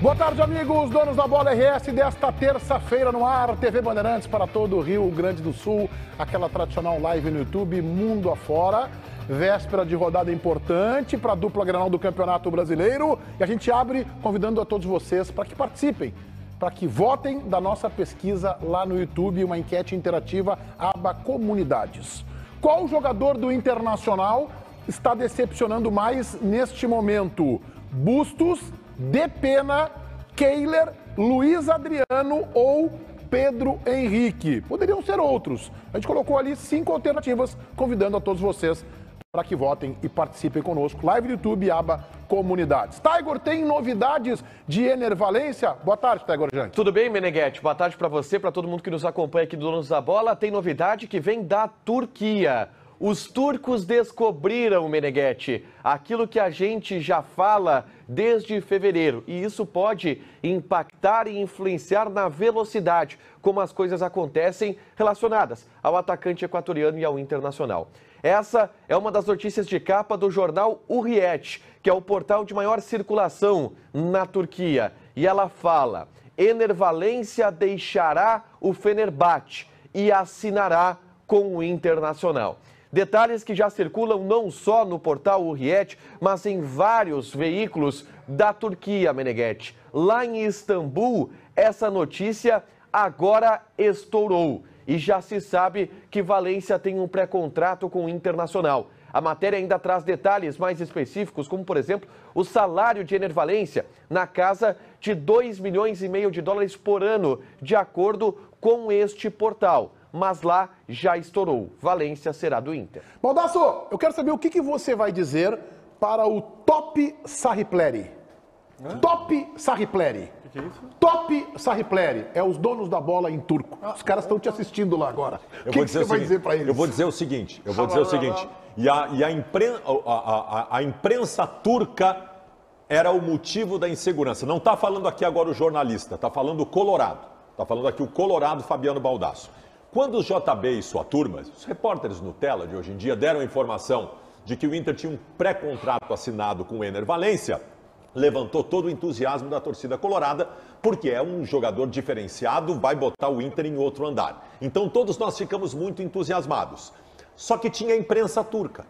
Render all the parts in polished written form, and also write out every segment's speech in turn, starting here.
Boa tarde, amigos, donos da Bola RS desta terça-feira no ar, TV Bandeirantes para todo o Rio Grande do Sul, aquela tradicional live no YouTube, mundo afora, véspera de rodada importante para a dupla Grenal do Campeonato Brasileiro, e a gente abre convidando a todos vocês para que participem, para que votem da nossa pesquisa lá no YouTube, uma enquete interativa, aba Comunidades. Qual jogador do Internacional está decepcionando mais neste momento? Bustos, Depena, Kehler, Luiz Adriano ou Pedro Henrique? Poderiam ser outros. A gente colocou ali 5 alternativas, convidando a todos vocês para que votem e participem conosco. Live do YouTube, aba Comunidades. Tiger, tem novidades de Ener Valencia? Boa tarde, Tiger Jante. Tudo bem, Meneghetti? Boa tarde para você, para todo mundo que nos acompanha aqui do Donos da Bola. Tem novidade que vem da Turquia. Os turcos descobriram, Meneghetti, aquilo que a gente já fala desde fevereiro. E isso pode impactar e influenciar na velocidade, como as coisas acontecem relacionadas ao atacante equatoriano e ao Internacional. Essa é uma das notícias de capa do jornal Hurriyet, que é o portal de maior circulação na Turquia. E ela fala: Ener Valencia deixará o Fenerbahçe e assinará com o Internacional. Detalhes que já circulam não só no portal Hurriyet, mas em vários veículos da Turquia, Meneghetti. Lá em Istambul, essa notícia agora estourou. E já se sabe que Valência tem um pré-contrato com o Internacional. A matéria ainda traz detalhes mais específicos, como, por exemplo, o salário de Ener Valencia na casa de 2,5 milhões de dólares por ano, de acordo com este portal. Mas lá já estourou. Valência será do Inter. Baldasso, eu quero saber o que você vai dizer para o Top Sarripleri. Top Sarripleri. O que é isso? Top Sarripleri. É os donos da bola em turco. Os caras estão te assistindo lá agora. O que você vai dizer para eles? Eu vou dizer o seguinte. A imprensa turca era o motivo da insegurança. Não está falando aqui agora o jornalista, está falando o Colorado. Está falando aqui o Colorado Fabiano Baldasso. Quando o JB e sua turma, os repórteres Nutella de hoje em dia, deram a informação de que o Inter tinha um pré-contrato assinado com o Ener Valencia, levantou todo o entusiasmo da torcida colorada, porque é um jogador diferenciado, vai botar o Inter em outro andar. Então todos nós ficamos muito entusiasmados. Só que tinha a imprensa turca.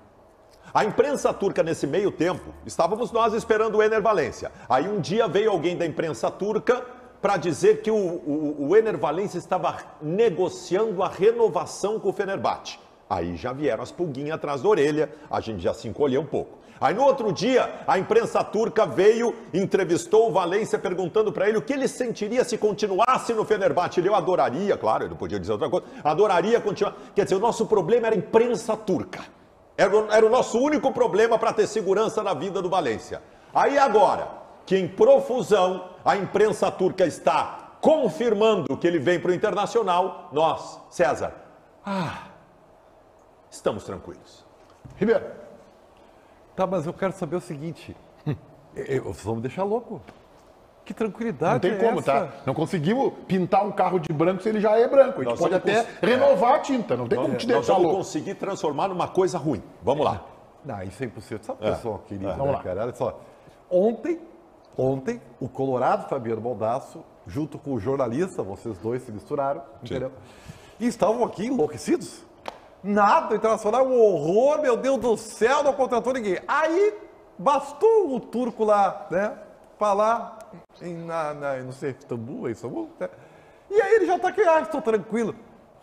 A imprensa turca, nesse meio tempo, estávamos nós esperando o Ener Valencia. Aí um dia veio alguém da imprensa turca para dizer que o Ener Valencia estava negociando a renovação com o Fenerbahçe. Aí já vieram as pulguinhas atrás da orelha, a gente já se encolheu um pouco. Aí no outro dia, a imprensa turca veio, entrevistou o Valencia perguntando para ele o que ele sentiria se continuasse no Fenerbahçe. Ele: eu adoraria, claro, ele não podia dizer outra coisa, adoraria continuar. Quer dizer, o nosso problema era a imprensa turca. Era o nosso único problema para ter segurança na vida do Valencia. Aí agora, que em profusão a imprensa turca está confirmando que ele vem para o Internacional, nós, César, estamos tranquilos. Ribeiro. Tá, mas eu quero saber o seguinte, vocês vão me deixar louco. Que tranquilidade. Não tem como, essa? tá? Não conseguimos pintar um carro de branco se ele já é branco. A gente pode até renovar a tinta, não tem como te Nós deixar vamos louco. conseguir transformar numa coisa ruim. Vamos lá. Não, isso é impossível. Sabe, pessoal querido, Vamos lá. cara? Olha só. Ontem, o Colorado Fabiano Baldasso, junto com o jornalista, vocês dois se misturaram, entendeu? E estavam aqui enlouquecidos. Nada, o Internacional, um horror, meu Deus do céu, não contratou ninguém. Aí, bastou o turco lá, né, falar não sei, Istambul, né? E aí ele já tá aqui, estou tranquilo.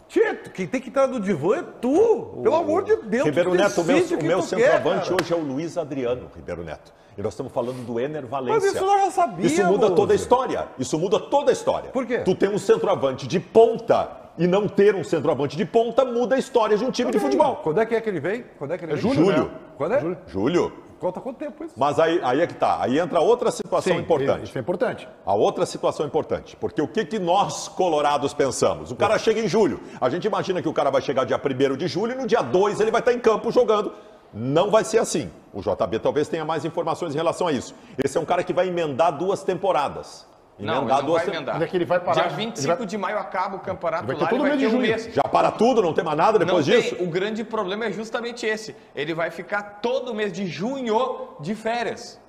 Tito, quem tem que entrar no divã é tu, pelo amor de Deus. Ribeiro Neto, o meu centroavante quer, hoje é o Luiz Adriano, Ribeiro Neto. E nós estamos falando do Ener Valencia. Mas isso nós já sabíamos. Isso muda toda a história. Isso muda toda a história. Por quê? Tu tem um centroavante de ponta e não ter um centroavante de ponta muda a história de um time de futebol. Quando é que ele vem? Quando é que ele vem? Julho. Né? Quando é? Julho. Conta quanto tempo isso? Mas aí é que tá. Aí entra outra situação importante. Isso é importante. A outra situação importante. Porque o que nós, colorados, pensamos? O cara chega em julho. A gente imagina que o cara vai chegar dia 1º de julho e no dia 2 ele vai estar em campo jogando. Não vai ser assim. O JB talvez tenha mais informações em relação a isso. Esse é um cara que vai emendar 2 temporadas. Não, ele não vai emendar. Onde é que ele vai parar? Dia 25 de maio acaba o campeonato Vai ter lá, todo ele vai mês ter de um julho. mês. Já para tudo? Não tem mais nada depois Não disso? tem. O grande problema é justamente esse. Ele vai ficar todo mês de junho de férias,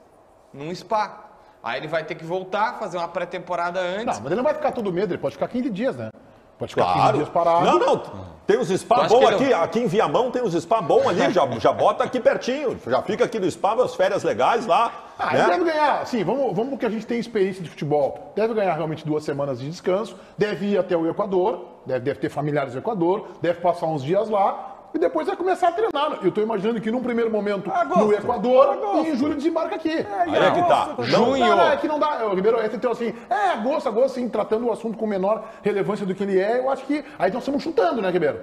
num spa. Aí ele vai ter que voltar, fazer uma pré-temporada antes. Não, mas ele não vai ficar todo mês, ele pode ficar 15 dias, né? Pode ficar 15 Claro. dias parado. Não, tem uns spa acha bom que aqui. Aqui em Viamão tem uns spa bom ali, já bota aqui pertinho. Já fica aqui no spa, as férias legais lá. Ah, né? ele deve ganhar, assim, vamos porque a gente tem experiência de futebol. Deve ganhar realmente 2 semanas de descanso, deve ir até o Equador, deve ter familiares no Equador, deve passar uns dias lá e depois vai começar a treinar. Eu estou imaginando que num primeiro momento no Equador e em julho desembarca aqui. Aí é que tá. Junho. Não, é que não dá, Ribeiro, então assim, agosto, sim, tratando o assunto com menor relevância do que ele é, eu acho que aí nós estamos chutando, né, Ribeiro?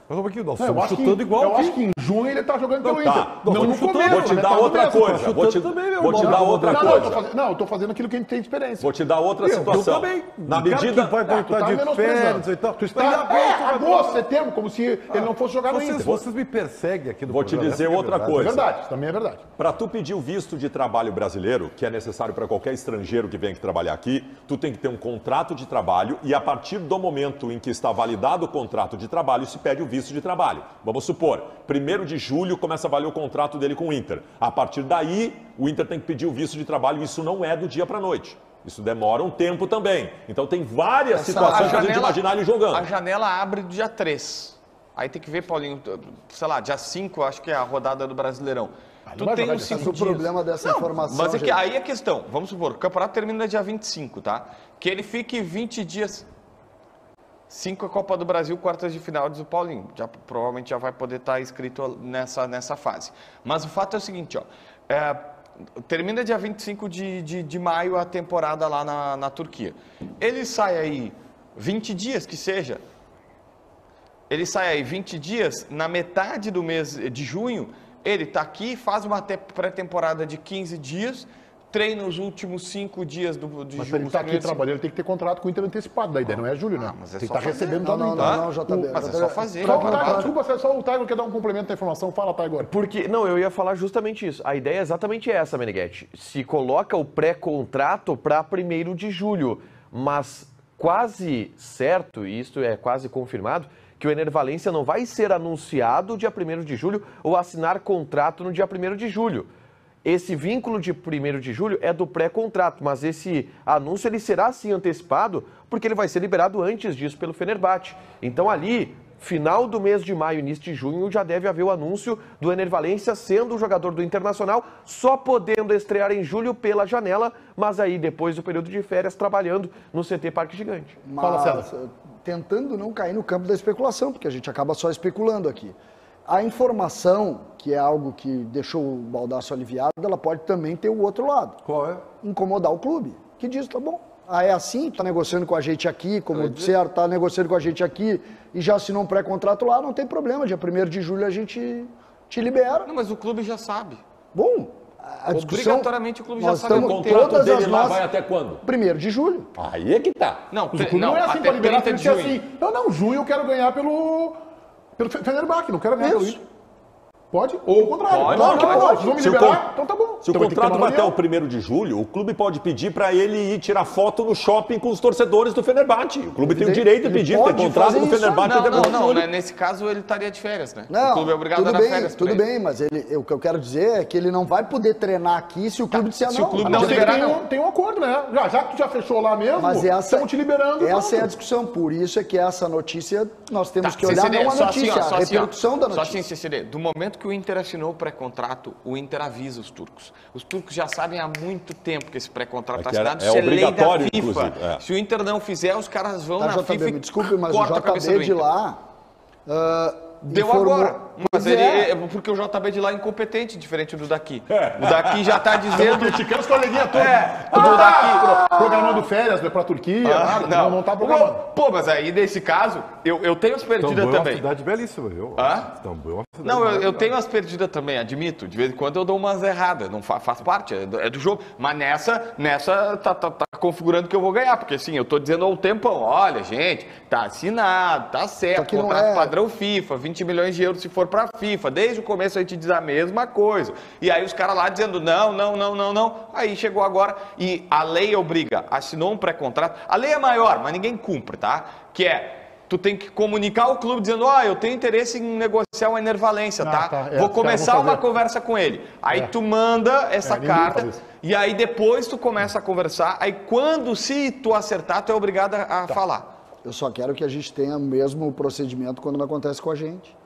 Mas um pouquinho, nós Eu estamos acho que- chutando igual Eu aqui. acho que em junho ele tá jogando pelo tá. Inter. Não, Não no chutando. começo, Vou te né, dar tá no outra começo. coisa. Vou te chutando também, meu vou te irmão. dar outra Não, coisa. eu tô fazendo aquilo que a gente tem de experiência. Vou te dar outra Eu situação. também. Na O cara medida. que vai Tu voltar tá de menosprezando. férias e tal. Tu está, agosto, setembro, como se ele não fosse jogar no Inter. Vocês me perseguem aqui no Vou te programa, dizer essa que é outra verdade. É coisa. verdade, isso também é verdade. Para tu pedir o visto de trabalho brasileiro, que é necessário para qualquer estrangeiro que venha aqui trabalhar aqui, tu tem que ter um contrato de trabalho e a partir do momento em que está validado o contrato de trabalho, se pede o visto de trabalho. Vamos supor, 1º de julho começa a valer o contrato dele com o Inter. A partir daí, o Inter tem que pedir o visto de trabalho e isso não é do dia para a noite. Isso demora um tempo também. Então tem várias situações para a gente imaginar ele jogando. A janela abre dia 3. Aí tem que ver, Paulinho, sei lá, dia 5, acho que é a rodada do Brasileirão. Tu vai tem jogar uns dia 5 cinco. dias. O problema dessa informação, Mas é que gente. aí a questão, vamos supor, o campeonato termina dia 25, tá? Que ele fique 20 dias. 5 é Copa do Brasil, quartas de final, diz o Paulinho. Provavelmente já vai poder estar inscrito nessa fase. Mas o fato é o seguinte, ó. Termina dia 25 de maio a temporada lá na Turquia. Ele sai aí 20 dias, que seja. Ele sai aí 20 dias, na metade do mês de junho, ele está aqui, faz uma pré-temporada de 15 dias, treina os últimos 5 dias de Mas junho. se ele tá aqui trabalhando, ele tem que ter contrato com o Inter antecipado. Da ideia não é julho, né? mas é tem que só estar fazer. recebendo já no Inter. Não, JB. Mas é só fazer. Desculpa, só o Tiger quer dar um complemento da informação. Fala, Tiger. Porque, não, eu ia falar justamente isso. A ideia é exatamente essa, Meneghetti. Se coloca o pré-contrato para 1º de julho, mas quase certo, e isto é quase confirmado, que o Ener Valencia não vai ser anunciado dia 1º de julho ou assinar contrato no dia 1º de julho. Esse vínculo de 1º de julho é do pré-contrato, mas esse anúncio ele será sim antecipado porque ele vai ser liberado antes disso pelo Fenerbahçe. Então ali, final do mês de maio, início de junho, já deve haver o anúncio do Ener Valencia sendo o jogador do Internacional, só podendo estrear em julho pela janela, mas aí depois do período de férias trabalhando no CT Parque Gigante. Fala, César. Tentando não cair no campo da especulação, porque a gente acaba só especulando aqui. A informação, que é algo que deixou o Baldasso aliviado, ela pode também ter o outro lado. Qual é? Incomodar o clube, que diz, tá bom, é assim, tá negociando com a gente aqui, como disseram, tá negociando com a gente aqui e já assinou um pré-contrato lá, não tem problema, dia 1º de julho a gente te libera. Não, mas o clube já sabe. Bom, a discussão... Obrigatoriamente o clube já nós sabe. O estamos contrato todas dele as lá nossas... vai até quando? 1º de julho. Aí é que tá. Não, O clube não é assim até para liberar, 30 tem de que ser junho. assim. Não, junho eu quero ganhar pelo Fenerbahçe, não quero ganhar pelo Isso. Inter. Pode? Ou o contrário. Pode, Claro que pode. pode. Vão me Se o liberar? con- Então tá bom. Se o Então vai ter que ter contrato uma vai até o reunião. 1º de julho, o clube pode pedir para ele ir tirar foto no shopping com os torcedores do Fenerbahçe. O clube tem o direito de Ele pedir, pode tem contrato fazer do isso. Fenerbahçe até Não, 1º de julho. né? Nesse caso ele estaria de férias, né? Não, O clube é obrigado a tudo dar bem, férias pra tudo ele. bem, mas o que eu quero dizer é que ele não vai poder treinar aqui se o clube disser se não. o clube Não, não tem, liberar, tem, não. tem um acordo, né? Já que tu já fechou lá mesmo, Mas essa, estamos te liberando. essa é a pronto. discussão, por isso é que essa notícia nós temos que olhar CCD, não a só notícia, assim, ó, só a assim, ó. repercussão da Só assim, notícia. CCD, do momento que o Inter assinou o pré-contrato, o Inter avisa os turcos. Os turcos já sabem há muito tempo que esse pré-contrato está É que era- assinado, é isso é lei da obrigatório, FIFA. inclusive, é. Se o Inter não fizer, os caras vão Tá, na JB, FIFA e me desculpe, mas o cortam a cabeça JB do de Inter. lá Deu informou- agora. Mas Pois ele é. porque o JB de lá é incompetente, diferente do daqui. O daqui já está dizendo. Criticando os coleguinhas todos. do daqui. Programando férias pra Turquia, nada. Não tá programando. Pô, mas aí nesse caso, eu tenho as perdidas Istambul é uma também. cidade belíssima, viu? Hã? Istambul é uma cidade Não, eu maravilhosa. tenho as perdidas também, admito. De vez em quando eu dou umas erradas, não faz parte, é do jogo. Mas nessa tá configurando que eu vou ganhar, porque assim, eu tô dizendo há um tempão, olha, gente, tá assinado, tá Só certo, que não contrato é- padrão FIFA, 20 milhões de euros se for pra FIFA. Desde o começo a gente diz a mesma coisa. E aí os caras lá dizendo não. Aí chegou agora e a lei obriga, assinou um pré-contrato. A lei é maior, mas ninguém cumpre, tá? Que é tu tem que comunicar ao clube dizendo, eu tenho interesse em negociar uma Enervalência, tá? Vou os começar caras vão uma conversa com ele. Aí tu manda essa ninguém faz carta isso. e aí depois tu começa a conversar. Aí se tu acertar, tu é obrigado a falar. Eu só quero que a gente tenha o mesmo procedimento quando não acontece com a gente.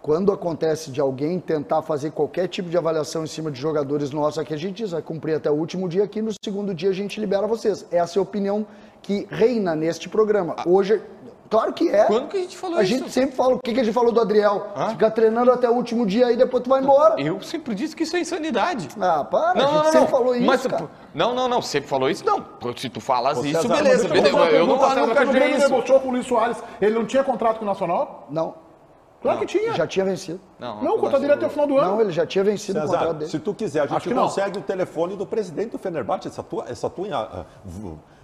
Quando acontece de alguém tentar fazer qualquer tipo de avaliação em cima de jogadores nossos, aqui a gente diz, vai cumprir até o último dia aqui, no segundo dia a gente libera vocês. Essa é a opinião que reina neste programa. Hoje, claro que é. Quando que a gente falou isso? A gente sempre fala, o que a gente falou do Adriel? Fica treinando até o último dia aí, depois tu vai embora. Eu sempre disse que isso é insanidade. A gente sempre falou isso, Mas, cara. não, sempre falou isso, não. Se tu falas isso, César, beleza. Eu não Quando o nunca vi Grêmio isso. negociou com o Luiz Soares, ele não tinha contrato com o Nacional? Não, Claro que tinha. já tinha vencido. Não, o contrato dele até o final do ano. Não, ele já tinha vencido o contrato César, dele. se tu quiser, a Acho gente que não. consegue o telefone do presidente do Fenerbahçe, essa tua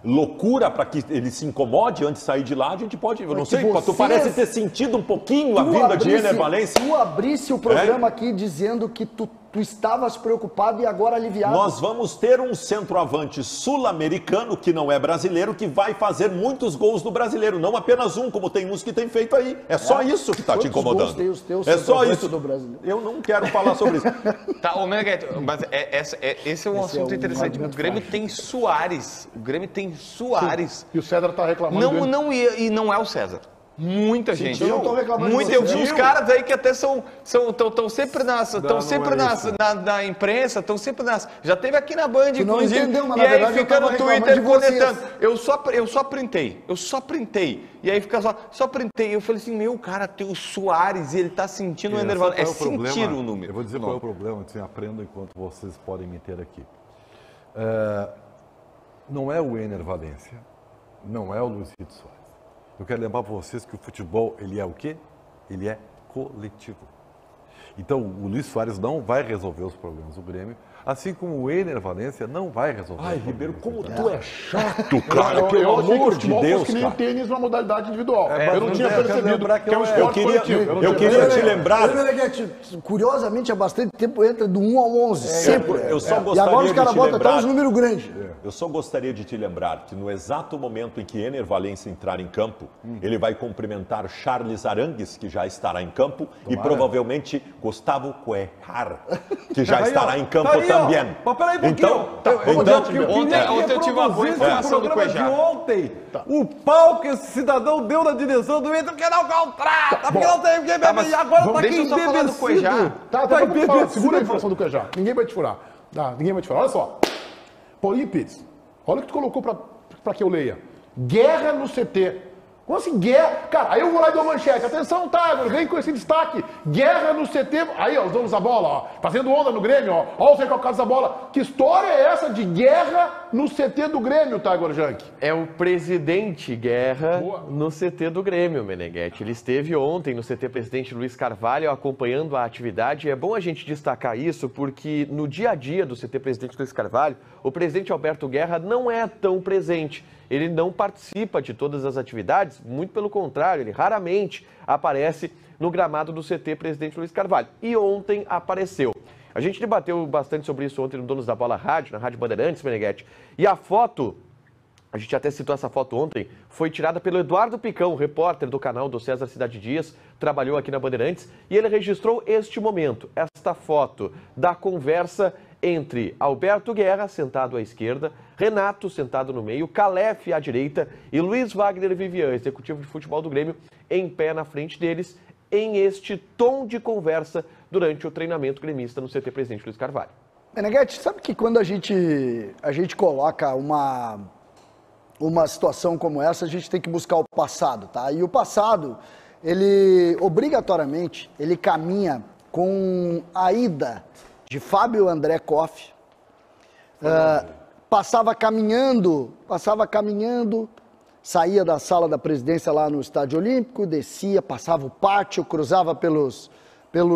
loucura para que ele se incomode antes de sair de lá, a gente pode, eu não sei, tu parece ter sentido um pouquinho a vinda de Enervalência. Tu abrisse o programa aqui dizendo que tu estavas preocupado e agora aliviado. Nós vamos ter um centroavante sul-americano, que não é brasileiro, que vai fazer muitos gols no brasileiro, não apenas um, como tem uns que tem feito aí. É só isso que está te Quantos gols incomodando. tem os teus É só centroavantes isso. do brasileiro? Eu não quero falar sobre isso. Tá, ô Meneghetti, mas esse é um assunto interessante. O argumento Grêmio tem Soares. O Grêmio tem Soares. E o César tá reclamando dele. E não é o César. Muita gente. eu não tô reclamando de Eu você. vi uns caras aí que até estão sempre na imprensa, estão sempre nas. Já teve aqui na Band, Tu não inclusive. entendeu, mas e na aí verdade eu fica tava no reclamando Twitter de vocês. conectando. Eu só printei. E aí fica só printei. Eu falei assim, meu, cara, tem o Soares e ele tá sentindo o enervado. É sentir o número. Eu vou dizer qual é o problema, assim, aprendo enquanto vocês podem me ter aqui. Não é o Enervalência, não é o Luiz Rito Soares. Eu quero lembrar para vocês que o futebol, ele é o quê? Ele é coletivo. Então, o Luiz Soares não vai resolver os problemas do Grêmio, assim como o Enervalência não vai resolver os problemas. Ribeiro, como do tu é chato, cara, Eu pelo achei que o amor de futebol Deus, fosse que nem cara. o tênis uma modalidade individual. mas Eu não tinha eu quero percebido lembrar que é um que esporte coletivo. Eu queria te lembrar. Curiosamente, há bastante tempo entra do 1 ao 11, sempre. eu só E agora gostaria os caras de te botam até lembrar. uns números grandes. Eu só gostaria de te lembrar que no exato momento em que Enervalência entrar em campo, ele vai cumprimentar Charles Arangues, que já estará em campo, e provavelmente Gustavo Cuellar, que já estará em campo também. Mas peraí um pouquinho. Ontem eu tive uma boa informação do programa de Cuejá. ontem. O pau que esse cidadão deu na direção do Inter, porque não contrata, porque não tem que beber, e agora tá aqui deixa eu só falar do Cuejá. embebecido. Tá, Tá vamos falar. embebecido. Segura a informação do Cuejá. Ninguém vai te furar. Ninguém vai te furar. Olha só. Paulinho Pires, olha o que tu colocou pra que eu leia. Guerra no CT. Como assim, guerra? Cara, aí eu vou lá e dou manchete. Atenção, Tiger, vem com esse destaque. Guerra no CT. Aí, ó, os donos da bola, ó. Fazendo onda no Grêmio, ó. Ó, os recalcados da bola. Que história é essa de guerra no CT do Grêmio, Tiger Junk? É o presidente Guerra Boa. no CT do Grêmio, Meneghetti. Ele esteve ontem no CT Presidente Luiz Carvalho acompanhando a atividade. É bom a gente destacar isso porque no dia a dia do CT Presidente Luiz Carvalho, o presidente Alberto Guerra não é tão presente. Ele não participa de todas as atividades, muito pelo contrário, ele raramente aparece no gramado do CT Presidente Luiz Carvalho. E ontem apareceu. A gente debateu bastante sobre isso ontem no Donos da Bola Rádio, na Rádio Bandeirantes, Meneghetti. E a foto, a gente até citou essa foto ontem, foi tirada pelo Eduardo Picão, repórter do canal do César Cidade Dias, trabalhou aqui na Bandeirantes, e ele registrou este momento, esta foto da conversa entre Alberto Guerra, sentado à esquerda, Renato, sentado no meio, Calef à direita e Luiz Wagner Vivian, executivo de futebol do Grêmio, em pé na frente deles, em este tom de conversa durante o treinamento gremista no CT Presidente Luiz Carvalho. Meneghetti, sabe que quando a gente coloca uma situação como essa, a gente tem que buscar o passado, tá? E o passado, ele obrigatoriamente, ele caminha com a ida de Fábio André Koff, passava caminhando, saía da sala da presidência lá no Estádio Olímpico, descia, passava o pátio, cruzava pelos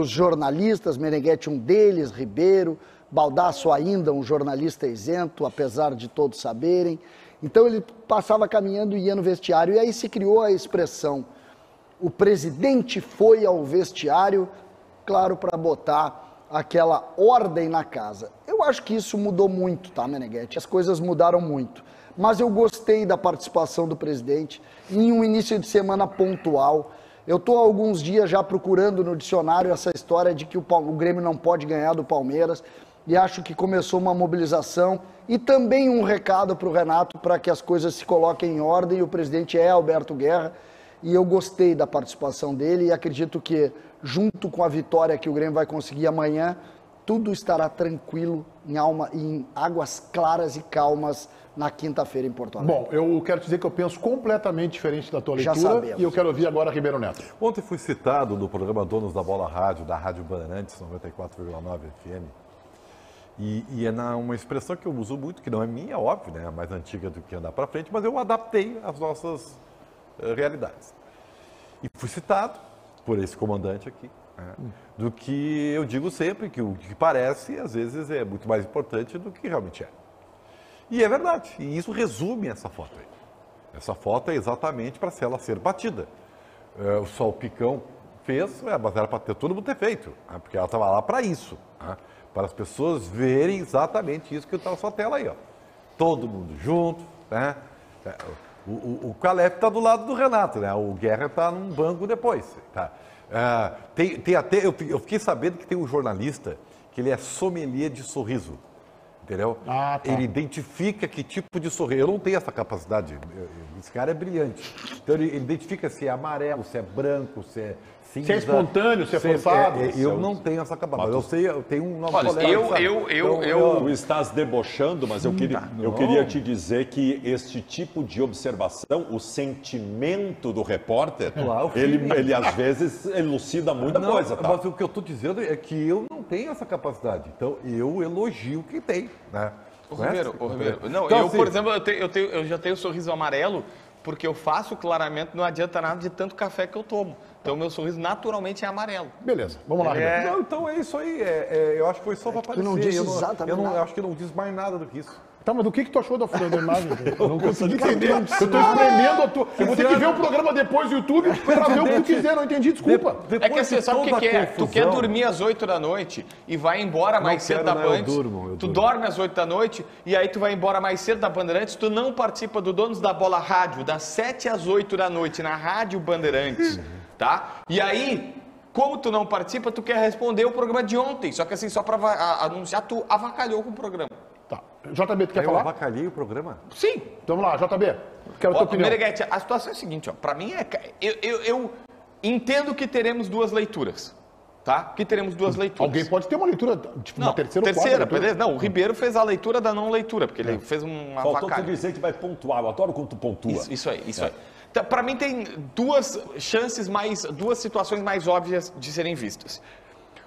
jornalistas, Meneghetti um deles, Ribeiro, Baldasso ainda um jornalista isento, apesar de todos saberem. Então ele passava caminhando e ia no vestiário, e aí se criou a expressão, o presidente foi ao vestiário, claro, para botar aquela ordem na casa. Eu acho que isso mudou muito, tá, Meneghetti? As coisas mudaram muito. mas eu gostei da participação do presidente em um início de semana pontual. Eu estou há alguns dias já procurando no dicionário essa história de que o Grêmio não pode ganhar do Palmeiras, e acho que começou uma mobilização e também um recado para o Renato para que as coisas se coloquem em ordem. O presidente é Alberto Guerra, e eu gostei da participação dele e acredito que, junto com a vitória que o Grêmio vai conseguir amanhã, tudo estará tranquilo em águas claras e calmas na quinta-feira em Porto Alegre. Bom, eu quero dizer que eu penso completamente diferente da tua Já leitura sabemos. e eu quero ouvir agora Ribeiro Neto. Ontem fui citado no programa Donos da Bola Rádio, da Rádio Bandeirantes, 94,9 FM. E é uma expressão que eu uso muito, que não é minha, óbvio, né? É mais antiga do que andar para frente, mas eu adaptei às nossas realidades. E fui citado por esse comandante aqui, né? Do que eu digo sempre, que o que parece, às vezes, é muito mais importante do que realmente é. E é verdade, e isso resume essa foto aí. Essa foto é exatamente para ela ser batida. Só o Picão fez, mas era para todo mundo ter feito, né? Porque ela estava lá para isso, né? Para as pessoas verem exatamente isso que está na sua tela aí, ó. Todo mundo junto, né? O Calef está do lado do Renato, né? O Guerra está num banco depois, tá? Tem até, eu fiquei sabendo que tem um jornalista que ele é sommelier de sorriso, entendeu? Ah, tá. Ele identifica que tipo de sorriso. Eu não tenho essa capacidade. Esse cara é brilhante. Então ele identifica se é amarelo, se é branco, se é cinza. Se é espontâneo, se é forçado. Eu não tenho essa capacidade. Eu sei, eu tenho um novo Olha, colega. Tu estás debochando, mas eu queria te dizer que este tipo de observação, o sentimento do repórter, Claro. ele às vezes elucida muita coisa, tá? Mas o que eu estou dizendo é que eu não tenho essa capacidade. Então eu elogio quem tem, né? Ô, Ribeiro, não, Então, eu, assim, por exemplo, eu já tenho sorriso amarelo porque eu faço claramente, não adianta nada de tanto café que eu tomo. Então, meu sorriso naturalmente é amarelo. Beleza, vamos lá, Ribeiro. Não, então é isso aí. Eu acho que foi só para aparecer. não disse eu exatamente eu nada. acho que não diz mais nada do que isso. Tá, mas do que tu achou da imagem? Eu não consegui entender. Eu tô espremendo a tua... Eu vou ter que ver o programa depois do YouTube pra ver o que tu quiser. Não entendi, desculpa. É que assim, sabe o que é? Tu quer dormir às 8 da noite e vai embora mais cedo da Bandeirantes. Tu dorme às 8 da noite e aí tu vai embora mais cedo da Bandeirantes, tu não participa do Donos da Bola Rádio, das 7 às 8 da noite, na Rádio Bandeirantes, tá? E aí, como tu não participa, tu quer responder o programa de ontem, só que assim, só pra anunciar, tu avacalhou com o programa. Tá. JB, tu quer Eu falar? avacalhei o programa? Sim. Então vamos lá, JB. Quero a tua opinião. Meneghete, a situação é a seguinte, ó, pra mim eu entendo que teremos duas leituras, tá? Que teremos duas leituras. Alguém pode ter uma leitura, tipo, uma terceira ou quarta terceira, leitura. beleza? Não, o Ribeiro fez a leitura da não leitura, porque ele fez uma Faltou tu avacalho. dizer que vai pontuar. Eu adoro quando tu pontua. Isso aí. Então, para mim tem duas situações mais óbvias de serem vistas.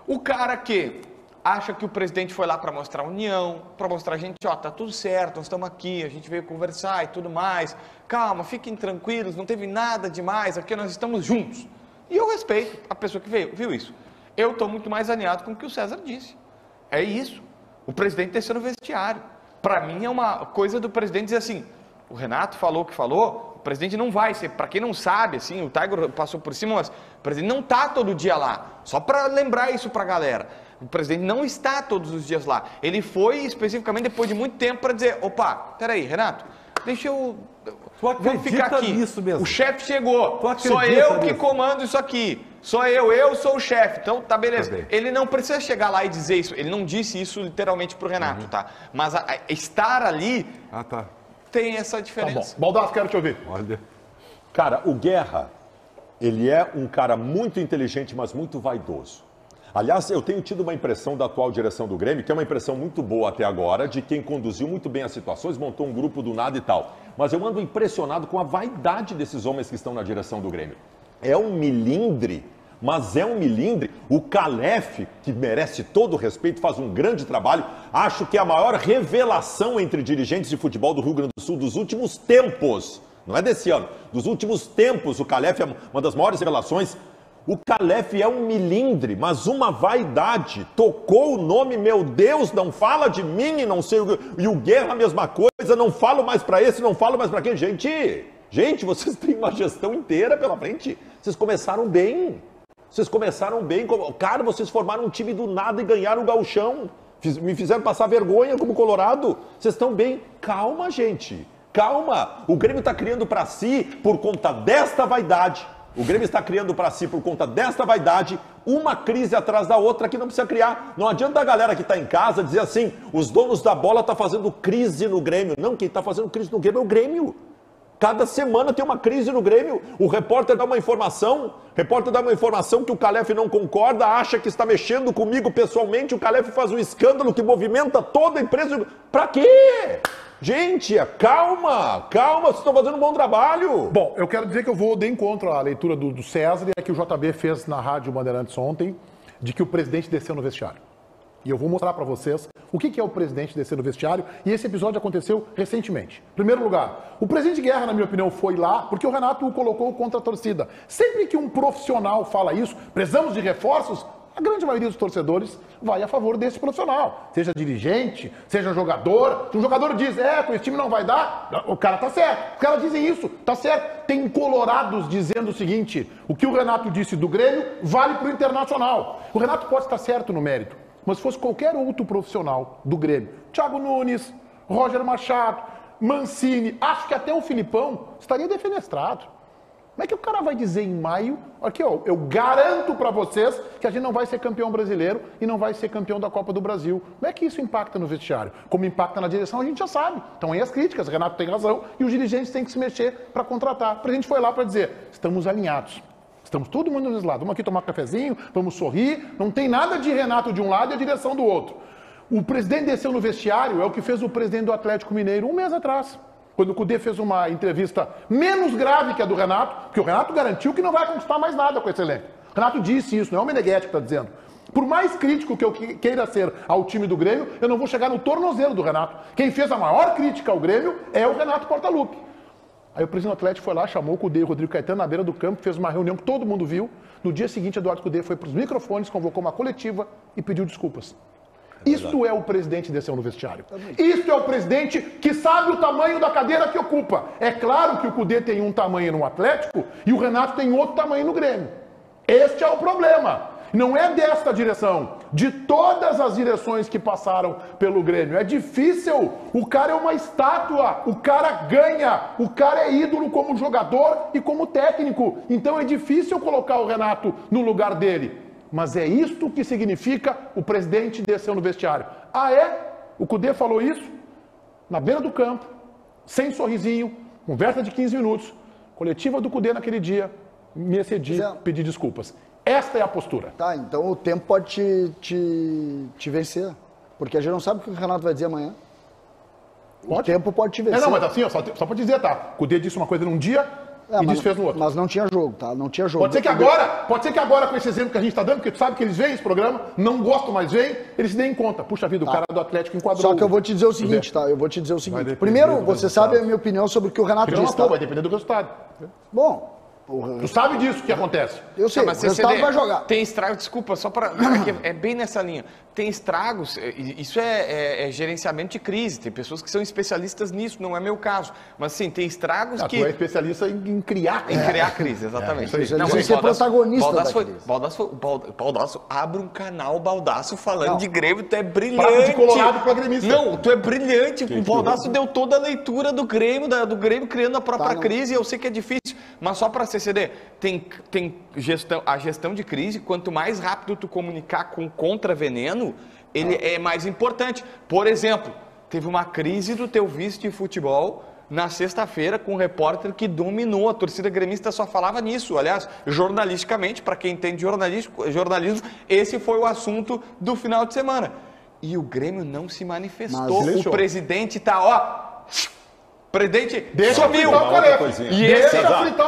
O cara que acha que o presidente foi lá para mostrar união, para mostrar a gente, ó, tá tudo certo, nós estamos aqui, a gente veio conversar e tudo mais. Calma, fiquem tranquilos, não teve nada demais, aqui nós estamos juntos. E eu respeito a pessoa que viu isso. Eu estou muito mais alinhado com o que o César disse. É isso. O presidente desceu no vestiário. Para mim é uma coisa do presidente dizer assim, o Renato falou o que falou, o presidente não vai ser, para quem não sabe, assim, o Tiger passou por cima, mas o presidente não está todo dia lá, só para lembrar isso para a galera. O presidente não está todos os dias lá. Ele foi especificamente depois de muito tempo para dizer, opa, peraí, Renato, deixa eu... Vamos ficar aqui. Nisso mesmo? O chefe chegou, Tu acredita sou eu que nisso? comando isso aqui. Sou eu sou o chefe. Então, tá beleza. Tá bem. Ele não precisa chegar lá e dizer isso. Ele não disse isso literalmente pro Renato, tá? Mas estar ali Ah, tá. tem essa Tá diferença. bom. Baldasso, quero te ouvir. Olha. Cara, o Guerra, ele é um cara muito inteligente, mas muito vaidoso. Aliás, eu tenho tido uma impressão da atual direção do Grêmio, que é uma impressão muito boa até agora, de quem conduziu muito bem as situações, montou um grupo do nada e tal. Mas eu ando impressionado com a vaidade desses homens que estão na direção do Grêmio. É um milindre, mas é um milindre. O Calef, que merece todo o respeito, faz um grande trabalho. Acho que é a maior revelação entre dirigentes de futebol do Rio Grande do Sul dos últimos tempos. Não é desse ano, dos últimos tempos. O Calef é uma das maiores revelações. O Calef é um milindre, mas uma vaidade. Tocou o nome, meu Deus, não fala de mim e não sei o que. E o Guerra, a mesma coisa, não falo mais para esse, não falo mais para aquele. Gente, vocês têm uma gestão inteira pela frente. Vocês começaram bem. Cara, vocês formaram um time do nada e ganharam o Gauchão. Me fizeram passar vergonha como Colorado. Vocês estão bem. Calma, gente. Calma, o Grêmio está criando para si por conta desta vaidade. O Grêmio está criando para si por conta desta vaidade uma crise atrás da outra que não precisa criar. Não adianta a galera que está em casa dizer assim, os donos da bola estão fazendo crise no Grêmio. Não, quem está fazendo crise no Grêmio é o Grêmio. Cada semana tem uma crise no Grêmio. O repórter dá uma informação que o Calef não concorda, acha que está mexendo comigo pessoalmente, o Calef faz um escândalo que movimenta toda a empresa. Pra quê? Gente, calma, vocês estão fazendo um bom trabalho. Bom, eu quero dizer que eu vou de encontro à leitura do César e a que o JB fez na Rádio Bandeirantes ontem, de que o presidente desceu no vestiário. E eu vou mostrar para vocês o que é o presidente descer no vestiário, e esse episódio aconteceu recentemente. Em primeiro lugar, o presidente Guerra, na minha opinião, foi lá porque o Renato o colocou contra a torcida. Sempre que um profissional fala isso, precisamos de reforços, a grande maioria dos torcedores vai a favor desse profissional. Seja dirigente, seja jogador. Se um jogador diz, com esse time não vai dar, o cara tá certo. Os caras dizem isso, tá certo. Tem colorados dizendo o seguinte, o que o Renato disse do Grêmio vale pro Internacional. O Renato pode estar certo no mérito, mas se fosse qualquer outro profissional do Grêmio, Thiago Nunes, Roger Machado, Mancini, acho que até o Filipão estaria defenestrado. Como é que o cara vai dizer em maio, aqui ó, eu garanto para vocês que a gente não vai ser campeão brasileiro e não vai ser campeão da Copa do Brasil. Como é que isso impacta no vestiário? Como impacta na direção, a gente já sabe. Então aí as críticas, o Renato tem razão e os dirigentes têm que se mexer para contratar. O presidente foi lá para dizer, estamos alinhados. Estamos todo mundo nos lados. Vamos aqui tomar um cafezinho, vamos sorrir. Não tem nada de Renato de um lado e a direção do outro. O presidente desceu no vestiário, é o que fez o presidente do Atlético Mineiro um mês atrás. Quando o Cudê fez uma entrevista menos grave que a do Renato, porque o Renato garantiu que não vai conquistar mais nada com esse elenco. O Renato disse isso, não é o Meneghetti que está dizendo. Por mais crítico que eu queira ser ao time do Grêmio, eu não vou chegar no tornozelo do Renato. Quem fez a maior crítica ao Grêmio é o Renato Portaluppi. Aí o presidente do Atlético foi lá, chamou o Cudê e o Rodrigo Caetano na beira do campo, fez uma reunião que todo mundo viu. No dia seguinte, Eduardo Cudê foi para os microfones, convocou uma coletiva e pediu desculpas. Isto é o presidente que desceu no vestiário. Isto é o presidente que sabe o tamanho da cadeira que ocupa. É claro que o Cudê tem um tamanho no Atlético e o Renato tem outro tamanho no Grêmio. Este é o problema. Não é desta direção, de todas as direções que passaram pelo Grêmio. É difícil, o cara é uma estátua, o cara ganha, o cara é ídolo como jogador e como técnico. Então é difícil colocar o Renato no lugar dele. Mas é isto que significa o presidente desceu no vestiário. Ah, é? O Cudê falou isso na beira do campo, sem sorrisinho, conversa de 15 minutos, coletiva do Cudê naquele dia, me excedi, pedi desculpas. Esta é a postura. Tá, então o tempo pode te vencer. Porque a gente não sabe o que o Renato vai dizer amanhã. O tempo pode te vencer. Não, mas assim, ó, só pra dizer, tá? O Cudê disse uma coisa num dia e disse fez no outro. Mas não tinha jogo, tá? Não tinha jogo. Pode ser que agora, com esse exemplo que a gente tá dando, porque tu sabe que eles veem esse programa, não gostam, mas veem, eles se deem conta. Puxa vida, o cara do Atlético enquadrou. Só que eu vou te dizer o seguinte, tá? Eu vou te dizer o seguinte. Primeiro, você sabe a minha opinião sobre o que o Renato disse, tá? Vai depender do resultado. Bom... Tu sabe disso que acontece. Eu sei, mas o resultado vai jogar. Tem estragos, desculpa, só para... É bem nessa linha. Tem estragos, isso é gerenciamento de crise. Tem pessoas que são especialistas nisso, não é meu caso. Mas sim, tem estragos que... Tu é especialista em criar crise. Em criar crise, exatamente. Não, mas ser protagonista da crise. Baldasso, abre um canal Baldasso falando de Grêmio, tu é brilhante. Prato de colorado pra gremista. Não, tu é brilhante. O Baldasso deu toda a leitura do Grêmio, criando a própria crise. Eu sei que é difícil, mas só para CCD, tem a gestão de crise, quanto mais rápido tu comunicar com contra-veneno, ele é mais importante. Por exemplo, teve uma crise do teu vice de futebol na sexta-feira com um repórter que dominou, a torcida gremista só falava nisso. Aliás, jornalisticamente, para quem entende jornalismo, esse foi o assunto do final de semana. E o Grêmio não se manifestou. O presidente tá, presidente sumiu. E esse,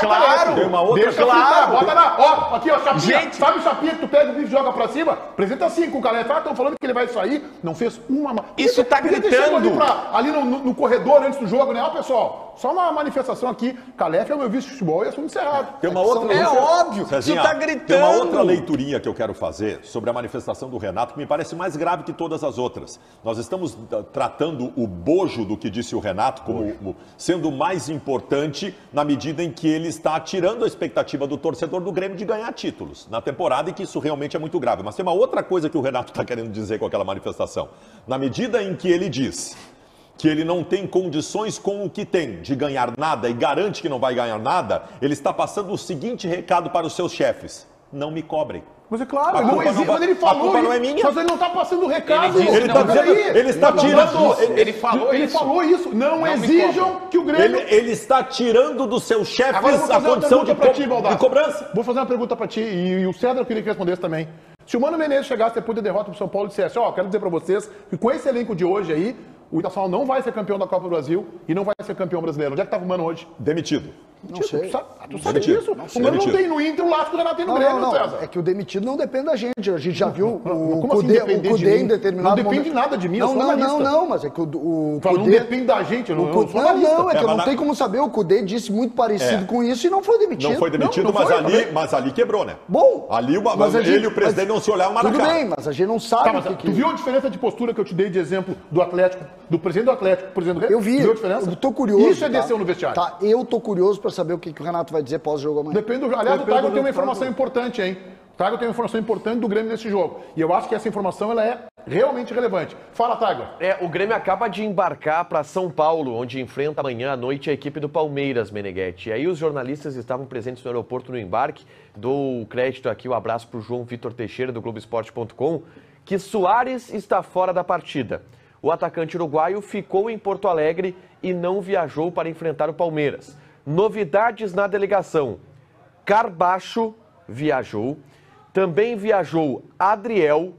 claro, tem uma outra, bota lá, aqui ó, chapinha, gente, sabe o chapinha que tu pega o bicho e joga pra cima? Apresenta assim com o Calef, estão falando que ele vai sair, não fez uma... Isso tá gritando. Ali no corredor antes do jogo, né? Ó, pessoal, só uma manifestação aqui, Calef é o meu vice de futebol e assunto encerrado. Tem uma outra... É óbvio, Cezinha, isso tá gritando. Tem uma outra leiturinha que eu quero fazer sobre a manifestação do Renato, que me parece mais grave que todas as outras. Nós estamos tratando o bojo do que disse o Renato como sendo mais importante na medida em que ele está tirando a expectativa do torcedor do Grêmio de ganhar títulos na temporada, e que isso realmente é muito grave. Mas tem uma outra coisa que o Renato está querendo dizer com aquela manifestação. Na medida em que ele diz que ele não tem condições com o que tem de ganhar nada e garante que não vai ganhar nada, ele está passando o seguinte recado para os seus chefes: não me cobrem. Mas é claro, A não culpa existe, não vai- mas ele falou, a culpa não é minha. mas ele não está passando o recado. Ele disse Ele não, está mas dizendo, aí, ele está mas tirando, Ele falou Ele isso. falou isso. Não me exijam cobrem. que o Grêmio... ele está tirando dos seus chefes Agora eu vou a fazer uma condição pergunta pra ti, de Baldassi. cobrança. Vou fazer uma pergunta pra ti, e o César eu queria que respondesse também. Se o Mano Menezes chegasse depois da derrota pro São Paulo e dissesse, quero dizer pra vocês que com esse elenco de hoje aí, o Internacional não vai ser campeão da Copa do Brasil e não vai ser campeão brasileiro. Onde é que tava o Mano hoje? Demitido. Não sei. Tu sabe Demitido. disso? Não O sei. Mano não Demitido. tem no Inter, o Lasco já tem no Grêmio, César. É que o demitido não depende da gente. A gente já viu Como o assim Cudê, depender de em mim? determinado Não depende momento... nada de mim, eu não, sou não, analista. não, mas é que o Fala, não Cudê... depende da gente, eu não Não, sou analista. não, é que eu mas não tenho como saber. O Cudê disse muito parecido com isso e não foi demitido. Não foi demitido, Não mas, foi, ali, mas ali quebrou, né? Bom, Ali mas a ele gente- e o presidente mas- não se olharam uma na Tudo cara. bem, mas a gente não sabe Tá, o mas que... tu viu a diferença de postura que eu te dei de exemplo do Atlético, do presidente do Atlético, pro presidente do Grêmio? Eu vi, Tu viu a diferença? eu tô curioso. Isso é tá? descer no vestiário. Tá, eu tô curioso pra saber o que o Renato vai dizer pós-jogo amanhã. Depende do... Aliás, o Depende Trago do tem uma resultado. informação importante, hein? O Trago tem uma informação importante do Grêmio nesse jogo. E eu acho que essa informação ela é realmente relevante. Fala, Trago. O Grêmio acaba de embarcar para São Paulo, onde enfrenta amanhã à noite a equipe do Palmeiras, Meneghetti. E aí os jornalistas estavam presentes no aeroporto no embarque. Dou o crédito aqui, o abraço para o João Vitor Teixeira, do Globoesporte.com, que Soares está fora da partida. O atacante uruguaio ficou em Porto Alegre e não viajou para enfrentar o Palmeiras. Novidades na delegação. Carbacho viajou, também viajou Adriel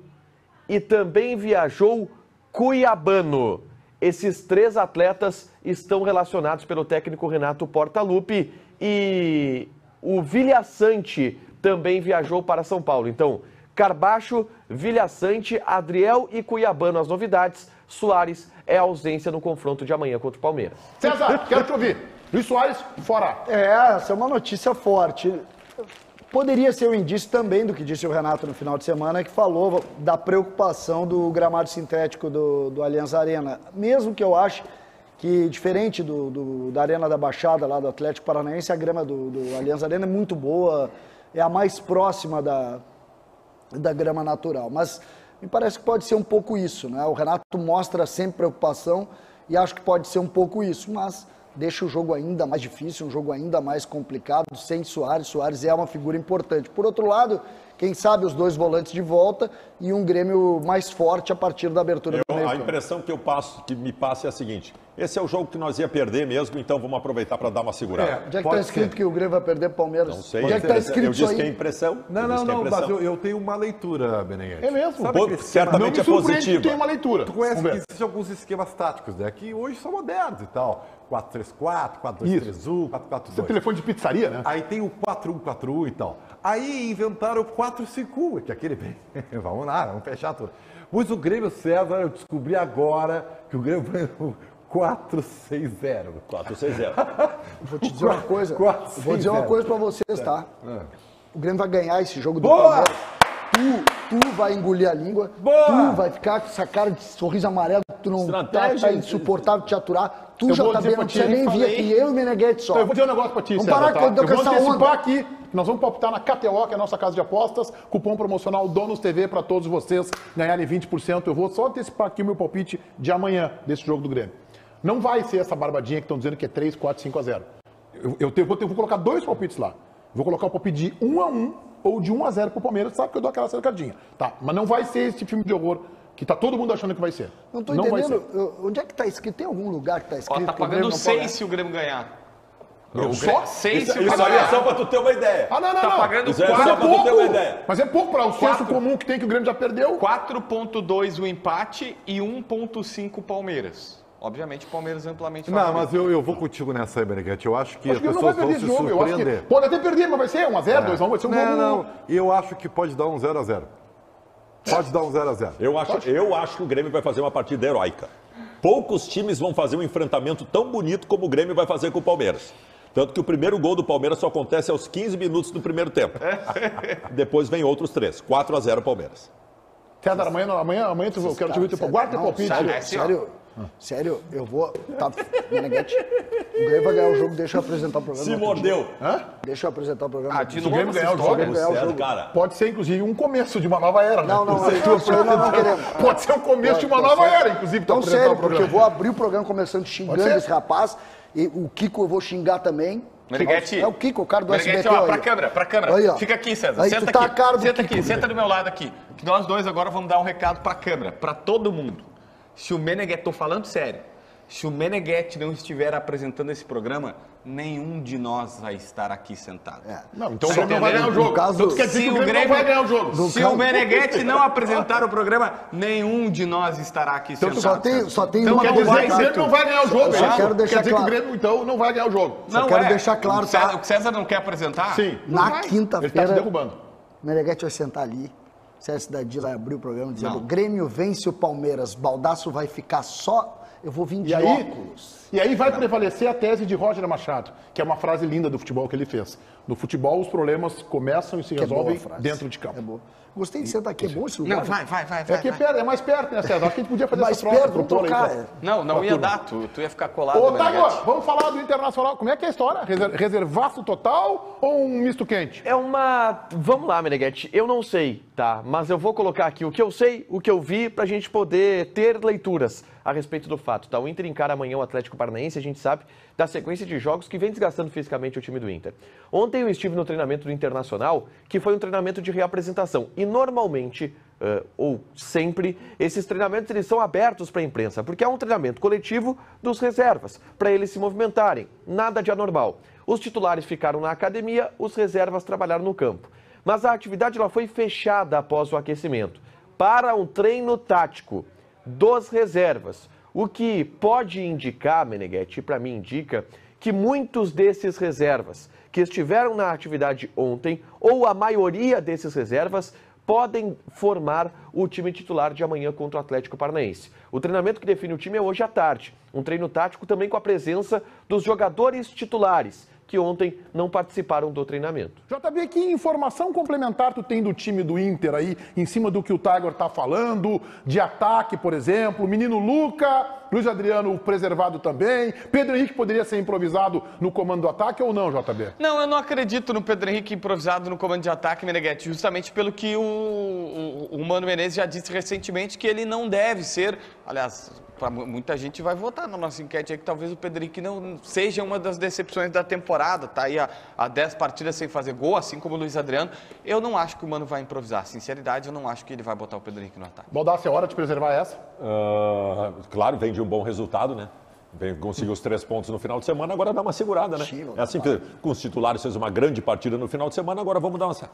e também viajou Cuiabano. Esses 3 atletas estão relacionados pelo técnico Renato Portaluppi e o Vilhaçante também viajou para São Paulo. Então, Carbacho, Vilhaçante, Adriel e Cuiabano as novidades. Soares é a ausência no confronto de amanhã contra o Palmeiras. César, quero te ouvir. Luiz Soares, fora. Essa é uma notícia forte. Poderia ser um indício também do que disse o Renato no final de semana, que falou da preocupação do gramado sintético do Allianz Arena. Mesmo que eu ache que, diferente da Arena da Baixada, lá do Atlético Paranaense, a grama do Allianz Arena é muito boa, é a mais próxima da grama natural. Mas me parece que pode ser um pouco isso, né? O Renato mostra sempre preocupação e acho que pode ser um pouco isso, mas deixa o jogo ainda mais difícil, um jogo ainda mais complicado, sem Soares. Soares é uma figura importante. Por outro lado, quem sabe os 2 volantes de volta e um Grêmio mais forte a partir da abertura do meio A campo. impressão que me passa é a seguinte: esse é o jogo que nós ia perder mesmo, então vamos aproveitar para dar uma segurada. Onde é que Pode está escrito ser. que o Grêmio vai perder pro Palmeiras? Não sei. Onde é que está eu escrito isso disse que é aí? impressão. Não, eu disse que é mas impressão. eu tenho uma leitura, Meneghetti. É mesmo. Sabe Pô, aquele esquema- Não certamente me é surpreende que positiva. tem uma leitura. Tu conhece Vamos que ver. existem alguns esquemas táticos, né? Que hoje são modernos e tal. 4-3-4, 4-2-3-1, 4-4-2. Isso é telefone de pizzaria, né? Aí tem o 4-1-4-1 e tal. Aí inventaram o 4-5-1, que é aquele bem. Vamos lá, vamos fechar tudo. Mas o Grêmio César, eu descobri agora que o Grêmio foi o 4-6-0. 4-6-0. Vou te dizer uma coisa. Quatro, Vou dizer uma zero. coisa pra vocês, tá? O Grêmio vai ganhar esse jogo do Boa! Palmeiras. Tu vai engolir a língua. Boa! Tu vai ficar com essa cara de sorriso amarelo. Tu não Estratégia. tá insuportável de te aturar. Tu, Eu vou JB, dizer não pra precisa ti, nem vir falei. aqui. Eu e o Meneghetti só. Então, eu vou dizer um negócio pra ti, Vamos César, parar tá? com Eu vou essa antecipar onda. aqui que nós vamos palpitar na KTO, que é a nossa casa de apostas, cupom promocional Donos TV para todos vocês ganharem 20%. Eu vou só antecipar aqui o meu palpite de amanhã desse jogo do Grêmio. Não vai ser essa barbadinha que estão dizendo que é 3, 4, 5 a 0. Eu vou colocar 2 palpites lá. Vou colocar o palpite de 1-1 ou de 1 a 0 pro Palmeiras, sabe que eu dou aquela cercadinha. Tá, mas não vai ser esse filme de horror que tá todo mundo achando que vai ser. Não tô vai entendendo. ser. Onde é que tá escrito? Tem algum lugar que tá Ó, escrito tá que o Grêmio pagando não pode 6 se o Grêmio ganhar. Só? 6 se o Isso Grêmio aí é ganhar. só para tu ter uma ideia. Ah, não. Tá pagando Isso é Mas só é pra tu ter uma pouco. ideia. Mas é pouco para o senso 4. comum que tem que o Grêmio já perdeu. 4.2 o empate e 1.5 o Palmeiras. Obviamente o Palmeiras amplamente Não, favorito. mas eu vou contigo nessa aí, Meneghetti. Eu acho que Acho as que ele não vai pessoas vão perder se esse jogo. Eu acho que surpreender. pode até perder, mas vai ser 1 a 0, 2 a 1, vai ser um jogo. Não. Eu acho que pode dar um 0-0. Pode dar um 0-0. Eu acho que o Grêmio vai fazer uma partida heróica. Poucos times vão fazer um enfrentamento tão bonito como o Grêmio vai fazer com o Palmeiras. Tanto que o primeiro gol do Palmeiras só acontece aos 15 minutos do primeiro tempo. Depois vem outros 3. 4 a 0 Palmeiras. César, amanhã eu quero te ver. Guarda teu palpite. Sério, É assim, ó. sério. Sério, eu vou... Tá, Meneghetti, o Grêmio vai ganhar o jogo, deixa eu apresentar o programa. Se mordeu. Deixa eu apresentar o programa. De Se o novo Grêmio essa ganhar o jogo, história? ganhar o Sério, jogo. cara. pode ser, inclusive, um começo de uma nova era, né? Não, não queremos. Pode ser o começo de uma nova era, inclusive, Então, pra apresentar sério, o porque programa. eu vou abrir o programa começando xingando Pode ser? esse rapaz, e o Kiko eu vou xingar também. Meneghetti. É o Kiko, o cara do Meneghetti, SBT. ó, aí. pra câmera. Aí, ó. Fica aqui, César. Aí Senta tu tá aqui. a cara do Senta Kiko, aqui, senta do meu lado aqui. Que nós dois agora vamos dar um recado pra câmera, pra todo mundo. Se o Meneghetti, tô falando sério, se o Meneghetti não estiver apresentando esse programa, nenhum de nós vai estar aqui sentado. Não, então o Tá Grêmio não vai ganhar o jogo. No caso- Então tu quer dizer que o Grêmio não vai ganhar o jogo. Se o Meneghetti não apresentar o programa, nenhum de nós estará aqui Então tu sentado. Só tem Então uma Quer não coisa dizer vai que o clara, Grêmio não vai ganhar o jogo, Eu só é isso? quero deixar Quer dizer que o claro. Grêmio, então, não vai ganhar o jogo. Não quero é. deixar claro, O César, tá? o César não quer apresentar? Sim. Na Ele tá te quinta-feira, derrubando. o Meneghetti vai sentar ali, César Cidadi vai abrir o programa dizendo: Não. Grêmio vence o Palmeiras, Baldasso vai ficar só, eu vou vir de E aí, óculos. vai prevalecer a tese de Roger Machado, que é uma frase linda do futebol que ele fez. No futebol, os problemas começam e se Que é boa resolvem a frase. dentro de campo. É boa. Gostei de sentar aqui, é bom esse lugar. Não, vai. É que é mais perto, né, César? Acho que a gente podia fazer Mais essa troca. perto, vamos propor aí trocar. pra- Não ia turma. dar, tu ia ficar colado. Ô, Meneghetti. Tagor, vamos falar do Internacional. Como é que é a história? Reservaço total ou um misto quente? É uma... Vamos lá, Meneghetti. Eu não sei, tá? Mas eu vou colocar aqui o que eu sei, o que eu vi, pra gente poder ter leituras a respeito do fato, tá? O Inter encara amanhã o Atlético Paranaense, a gente sabe da sequência de jogos que vem desgastando fisicamente o time do Inter. Ontem eu estive no treinamento do Internacional, que foi um treinamento de reapresentação. E normalmente, ou sempre, esses treinamentos eles são abertos para a imprensa, porque é um treinamento coletivo dos reservas, para eles se movimentarem. Nada de anormal. Os titulares ficaram na academia, os reservas trabalharam no campo. Mas a atividade ela foi fechada após o aquecimento, para um treino tático dos reservas. O que pode indicar, Meneghetti, para mim indica, que muitos desses reservas que estiveram na atividade ontem, ou a maioria desses reservas, podem formar o time titular de amanhã contra o Atlético Paranaense. O treinamento que define o time é hoje à tarde. Um treino tático também com a presença dos jogadores titulares, que ontem não participaram do treinamento. JB, que informação complementar tu tem do time do Inter aí, em cima do que o Tiger tá falando, de ataque, por exemplo, menino Luca, Luiz Adriano preservado também, Pedro Henrique poderia ser improvisado no comando do ataque ou não, JB? Não, eu não acredito no Pedro Henrique improvisado no comando de ataque, Meneghetti, justamente pelo que o Mano Menezes já disse recentemente que ele não deve ser, aliás, muita gente vai votar na nossa enquete aí que talvez o Pedro Henrique não seja uma das decepções da temporada, tá aí há 10 partidas sem fazer gol, assim como o Luiz Adriano. Eu não acho que o Mano vai improvisar, sinceridade, eu não acho que ele vai botar o Pedro Henrique no ataque. Baldassi, é hora de preservar essa? Claro, vem de um bom resultado, né? Conseguiu os 3 pontos no final de semana, agora dá uma segurada, né? Sim, É assim, com os titulares fez uma grande partida no final de semana, agora vamos dar uma... Pelo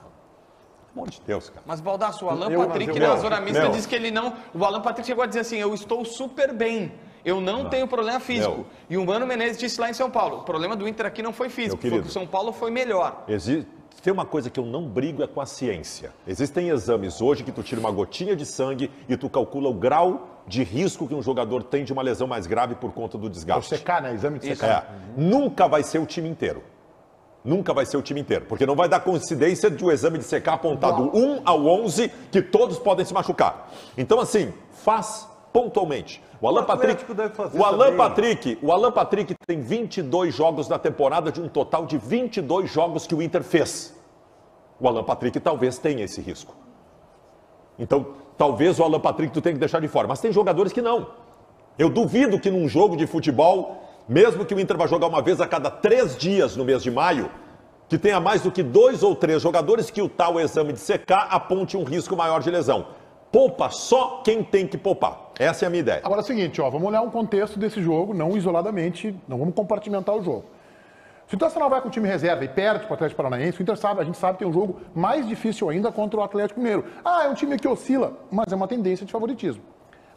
amor de Deus, cara. Mas, Baldasso, o Alan Eu- Patrick meu, na zona mista meu. disse que ele não... O Alan Patrick chegou a dizer assim, eu estou super bem, eu não tenho problema físico. Meu. E o Mano Menezes disse lá em São Paulo, o problema do Inter aqui não foi físico, foi querido. que o São Paulo foi melhor. Tem uma coisa que eu não brigo é com a ciência. Existem exames hoje que tu tira uma gotinha de sangue e tu calcula o grau de risco que um jogador tem de uma lesão mais grave por conta do É o desgaste. secar, né? Exame de Isso. secar. Nunca vai ser o time inteiro. Nunca vai ser o time inteiro, porque não vai dar coincidência de o exame de secar apontar do 1 ao 11 que todos podem se machucar. Então, assim, faz pontualmente. O Alan Atlético deve fazer O Alan Patrick tem 22 jogos na temporada de um total de 22 jogos que o Inter fez. O Alan Patrick talvez tenha esse risco. Então, talvez o Alan Patrick tu tenha que deixar de fora, mas tem jogadores que não. Eu duvido que num jogo de futebol, mesmo que o Inter vai jogar uma vez a cada 3 dias no mês de maio, que tenha mais do que 2 ou 3 jogadores que o tal exame de secar aponte um risco maior de lesão. Poupa só quem tem que poupar. Essa é a minha ideia. Agora é o seguinte, ó, vamos olhar um contexto desse jogo, não isoladamente, não vamos compartimentar o jogo. Se o Internacional vai com o time reserva e perde para o Atlético Paranaense, o Inter sabe, a gente sabe que tem um jogo mais difícil ainda contra o Atlético Mineiro. Ah, é um time que oscila, mas é uma tendência de favoritismo.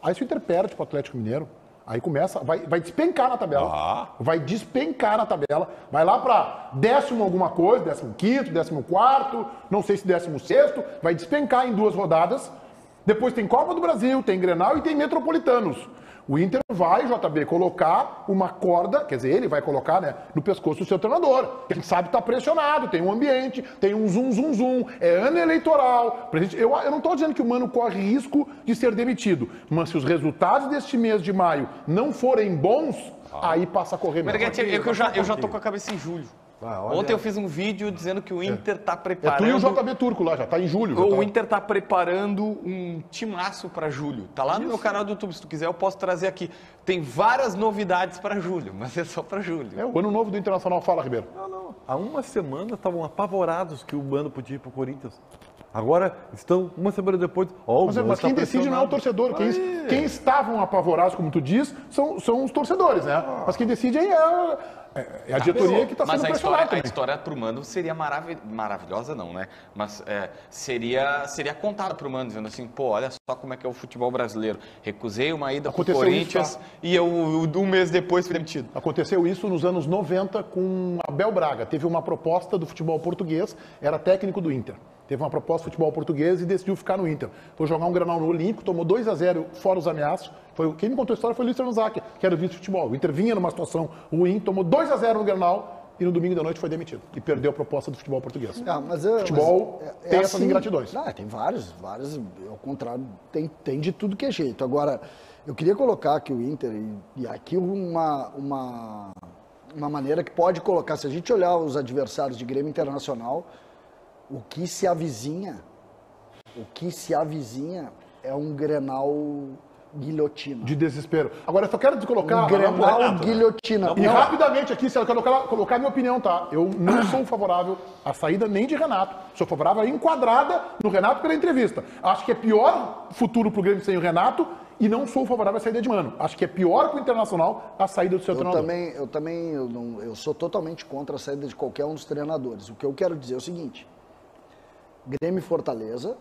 Aí se o Inter perde para o Atlético Mineiro, aí começa, vai despencar na tabela. Vai despencar na tabela, vai lá para 10º alguma coisa, 15º, 14º, não sei se 16º, vai despencar em 2 rodadas. Depois tem Copa do Brasil, tem Grenal e tem Metropolitanos. O Inter vai, JB, colocar uma corda, quer dizer, ele vai colocar, né, no pescoço do seu treinador. A gente sabe que está pressionado, tem um ambiente, tem um zum, é ano eleitoral. Eu não estou dizendo que o Mano corre risco de ser demitido, mas se os resultados deste mês de maio não forem bons, aí passa a correr mesmo. Meneghetti, eu já tô com a cabeça em julho. Ontem eu fiz um vídeo dizendo que o Inter está preparando... É tu e o JB Turco lá, já está em julho. O Inter está preparando um timaço para julho. Tá lá no meu canal do YouTube, se tu quiser eu posso trazer aqui. Tem várias novidades para julho, mas é só para julho. É o ano novo do Internacional, fala, Ribeiro. Não. Há uma semana estavam apavorados que o Mano podia ir para o Corinthians. Agora estão, uma semana depois... Mas quem decide não é o torcedor. Quem estavam apavorados, como tu diz, são os torcedores, né? Mas quem decide aí é a diretoria que está sendo pressionada. Mas a história para o Mano seria maravilhosa, não, né? Mas seria contada para o Mano, dizendo assim, pô, olha só como é que é o futebol brasileiro. Recusei uma ida para o Corinthians e eu, um mês depois, fui demitido. Aconteceu isso nos anos 90 com Abel Braga. Teve uma proposta do futebol português, era técnico do Inter. Teve uma proposta do futebol português e decidiu ficar no Inter. Foi jogar um Grenal no Olímpico, tomou 2-0 fora os ameaços. Quem me contou a história foi o Luiz Transac, que era o vice-futebol. O Inter vinha numa situação ruim, tomou 2-0 no Grenal e no domingo da noite foi demitido. E perdeu a proposta do futebol português. Futebol tem essas ingratidões. Tem vários. Ao contrário, tem de tudo que é jeito. Agora, eu queria colocar aqui o Inter, e aqui uma maneira que pode colocar, se a gente olhar os adversários de Grêmio Internacional, o que se avizinha é um Grenal guilhotina. De desespero. Agora, eu só quero colocar... Um Grenal guilhotina. E rapidamente aqui, se eu quero colocar a minha opinião, tá? Eu não sou favorável à saída nem de Renato. Sou favorável à enquadrada no Renato pela entrevista. Acho que é pior futuro pro Grêmio sem o Renato e não sou favorável à saída de Mano. Acho que é pior pro Internacional a saída do seu treinador. Eu sou totalmente contra a saída de qualquer um dos treinadores. O que eu quero dizer é o seguinte... Grêmio e Fortaleza,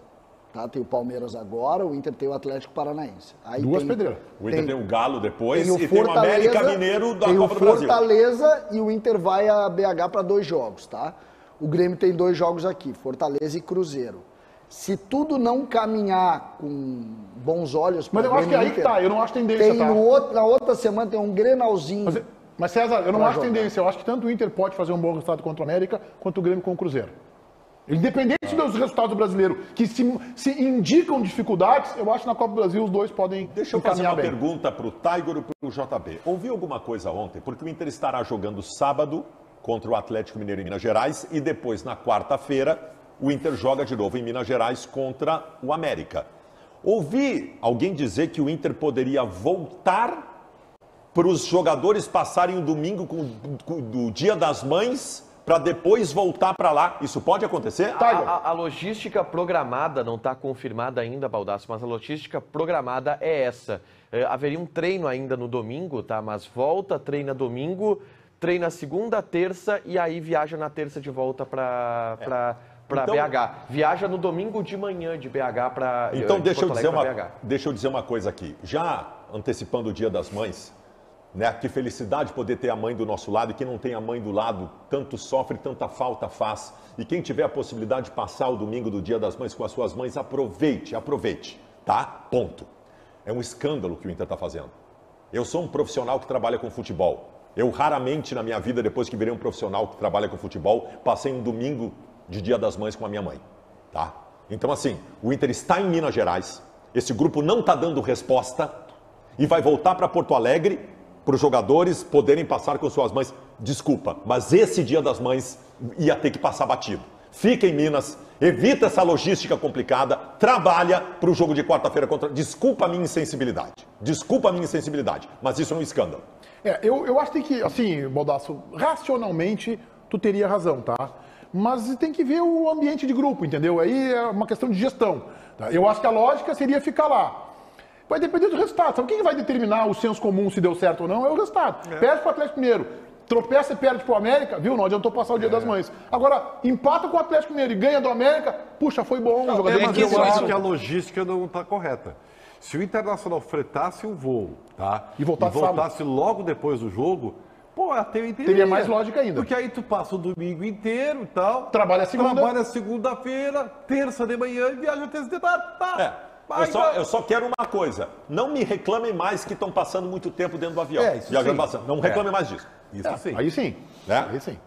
tá? Tem o Palmeiras agora, o Inter tem o Atlético Paranaense. Aí Duas pedreiras. O Inter tem o Galo depois tem e tem o América Mineiro da Copa do Brasil. Tem o Fortaleza e o Inter vai a BH para 2 jogos, tá? O Grêmio tem 2 jogos aqui, Fortaleza e Cruzeiro. Se tudo não caminhar com bons olhos... Mas eu acho que aí que tá, eu não acho tendência, tá? Na outra semana tem um Grenalzinho. Mas César, eu não acho tendência. Eu acho que tanto o Inter pode fazer um bom resultado contra o América, quanto o Grêmio com o Cruzeiro. Independente dos resultados do brasileiro, que se indicam dificuldades, eu acho que na Copa do Brasil os dois podem Deixa eu fazer uma pergunta para o Tiger e para o JB. Ouvi alguma coisa ontem? Porque o Inter estará jogando sábado contra o Atlético Mineiro em Minas Gerais e depois, na quarta-feira, o Inter joga de novo em Minas Gerais contra o América. Ouvi alguém dizer que o Inter poderia voltar para os jogadores passarem o domingo do Dia das Mães para depois voltar para lá. Isso pode acontecer? A logística programada, não está confirmada ainda, Baldasso, mas a logística programada é essa. Haveria um treino ainda no domingo, tá? Mas volta, treina domingo, treina segunda, terça e aí viaja na terça de volta para BH. Viaja no domingo de manhã de BH para Então deixa eu dizer uma coisa aqui. Já antecipando o Dia das Mães, né? Que felicidade poder ter a mãe do nosso lado, e quem não tem a mãe do lado tanto sofre, tanta falta faz. E quem tiver a possibilidade de passar o domingo do Dia das Mães com as suas mães, aproveite, tá? Ponto. É um escândalo que o Inter está fazendo. Eu sou um profissional que trabalha com futebol. Eu raramente na minha vida, depois que virei um profissional que trabalha com futebol, passei um domingo de Dia das Mães com a minha mãe, tá? Então assim, o Inter está em Minas Gerais, esse grupo não está dando resposta e vai voltar para Porto Alegre para os jogadores poderem passar com suas mães. Desculpa, mas esse Dia das Mães ia ter que passar batido. Fica em Minas, evita essa logística complicada, trabalha para o jogo de quarta-feira contra... Desculpa a minha insensibilidade, mas isso é um escândalo. Eu acho que tem que, assim, Baldasso, racionalmente, tu teria razão, tá? Mas tem que ver o ambiente de grupo, entendeu? Aí é uma questão de gestão. Tá? Eu acho que a lógica seria ficar lá. Vai depender do resultado. Sabe o que vai determinar o senso comum se deu certo ou não? É o resultado. Perde para o Atlético Mineiro, tropeça e perde para o América, viu? Não adiantou passar o Dia das Mães. Agora, empata com o Atlético Mineiro e ganha do América, puxa, foi bom. O jogador mas eu acho que a logística não está correta. Se o Internacional fretasse um voo, tá? E voltasse logo depois do jogo, pô, até eu entendi. Teria mais lógica ainda. Porque aí tu passa o domingo inteiro e tal. Trabalha segunda. Trabalha segunda-feira, terça de manhã e viaja terça de tarde. Tá. Eu só quero uma coisa. Não me reclamem mais que estão passando muito tempo dentro do avião. Isso sim. Não reclamem mais disso. Isso sim. Aí sim. Né? Aí sim.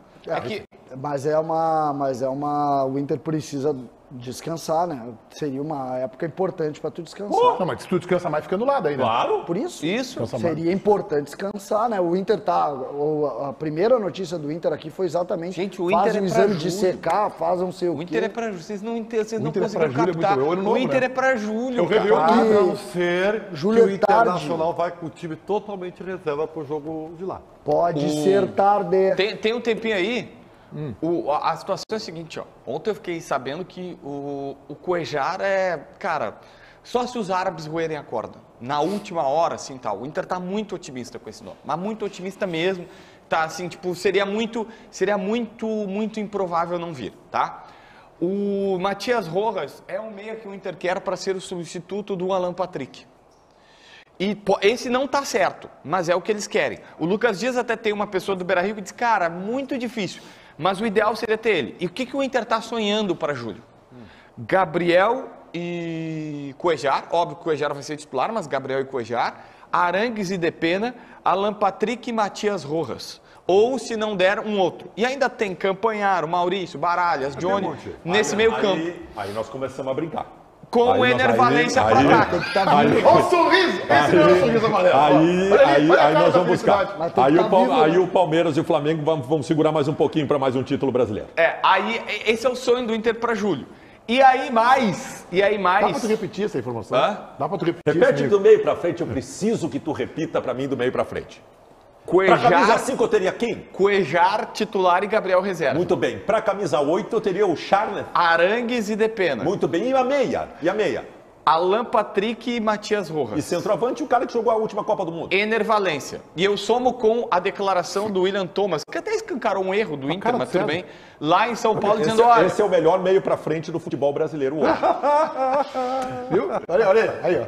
O Inter precisa descansar, né? Seria uma época importante para tu descansar. Não, mas se tu descansa mais, fica anulado aí, né? Claro. Por isso, Descansa mais. seria importante descansar, né? O Inter a primeira notícia do Inter aqui foi exatamente Gente, o faz Inter um é exame pra de julho. secar, faz não sei o O quê. Inter é pra julho. Vocês não Inter é pra conseguiram julho, é muito captar. bom. Ano novo, O Inter né? é pra julho, Eu revi o cara. A não ser Júlio que o é tarde. Internacional vai com o time totalmente reserva pro jogo de lá. Pode ser tarde. Tem um tempinho aí. A situação é a seguinte, ó. Ontem eu fiquei sabendo que o Cuejar cara, só se os árabes roerem a corda. Na última hora, assim, tal. O Inter tá muito otimista com esse nome, mas muito otimista mesmo. Tá, assim, tipo, seria muito improvável não vir, tá? O Matias Rojas é um meia que o Inter quer para ser o substituto do Alan Patrick. E esse não tá certo, mas é o que eles querem. O Lucas Dias até tem uma pessoa do Beira-Rio que diz, cara, muito difícil, mas o ideal seria ter ele. E o que o Inter tá sonhando para julho? Gabriel e Cuejar, óbvio que o Cuejar vai ser titular, mas Gabriel e Cuejar, Arangues e Depena, Alan Patrick e Matias Rojas. Ou, se não der, um outro. E ainda tem Campanharo, Maurício, Baralhas, Johnny, nesse meio campo. Aí nós começamos a brincar. Com o Ener Valência para ataque. Olha o sorriso! Esse não é o sorriso amarelo. Aí Olha a cara nós da vamos buscar. felicidade. Aí o Palmeiras e o Flamengo vão segurar mais um pouquinho para mais um título brasileiro. Aí esse é o sonho do Inter para julho. E aí mais. Dá pra tu repetir essa informação? Hã? Dá pra tu repetir? Repete isso do meio para frente, eu preciso que tu repita para mim do meio para frente. Pra camisa Cuejar, 5 eu teria quem? Cuejar titular e Gabriel reserva. Muito bem. Pra camisa 8 eu teria o Charles. Arangues e Depena. Muito bem. E a meia? Alan Patrick e Matias Rojas. E centroavante, o cara que jogou a última Copa do Mundo. Ener Valência. E eu somo com a declaração do William Thomas, que até escancarou um erro do Inter, mas tudo bem. Lá em São Paulo, dizendo, olha... Esse é o melhor meio pra frente do futebol brasileiro hoje. Viu? Olha aí, ó.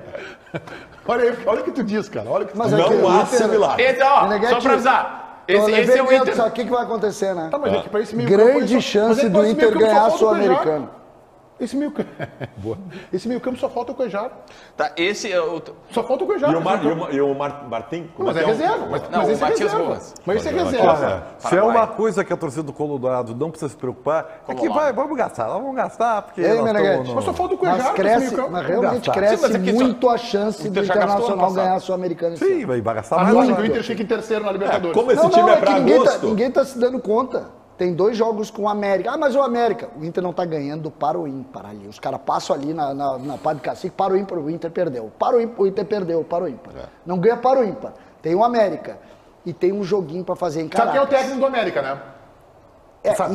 Olha o que tu diz, cara. Olha o que tu Mas diz. é que Não o há Inter- similar. Esse, ó, Meneghetti, só pra avisar. Esse é o Inter. Sabe o que vai acontecer, né? Tá, mas é que pra esse meio Grande campo, chance do Inter ganhar a Sul-Americana. Esse meio campo. Boa. Esse meio campo só falta o Cuejar. Tá, esse é o... Só falta o Cuejar. E o Martim? Mas é reserva. Mas o esse é Matias reserva. Rojas. Mas esse é reserva. Se é uma coisa que a torcida do Colorado não precisa se preocupar, é que vamos gastar, porque Ei, nós Meneghetti, estamos Mas só falta o Cuejar. Mas nesse cresce, meio campo. mas realmente gastar. cresce Sim, mas aqui muito a chance o do Inter já gastou ano Internacional passado. ganhar a Sul-Americana. esse Sim, ano. vai gastar A mais. nossa né? que o Inter fica em terceiro na Libertadores. Como esse time é pra agosto... Ninguém tá se dando conta. Tem 2 jogos com o América. Ah, mas o América. O Inter não tá ganhando para o ímpar ali. Os caras passam ali na pá de cacique, para o ímpar, o Inter perdeu. Para o ímpar, o Inter perdeu, para o ímpar. Não ganha para o ímpar. Tem o América. E tem um joguinho para fazer em Sabe Caracas. quem é o técnico do América, né?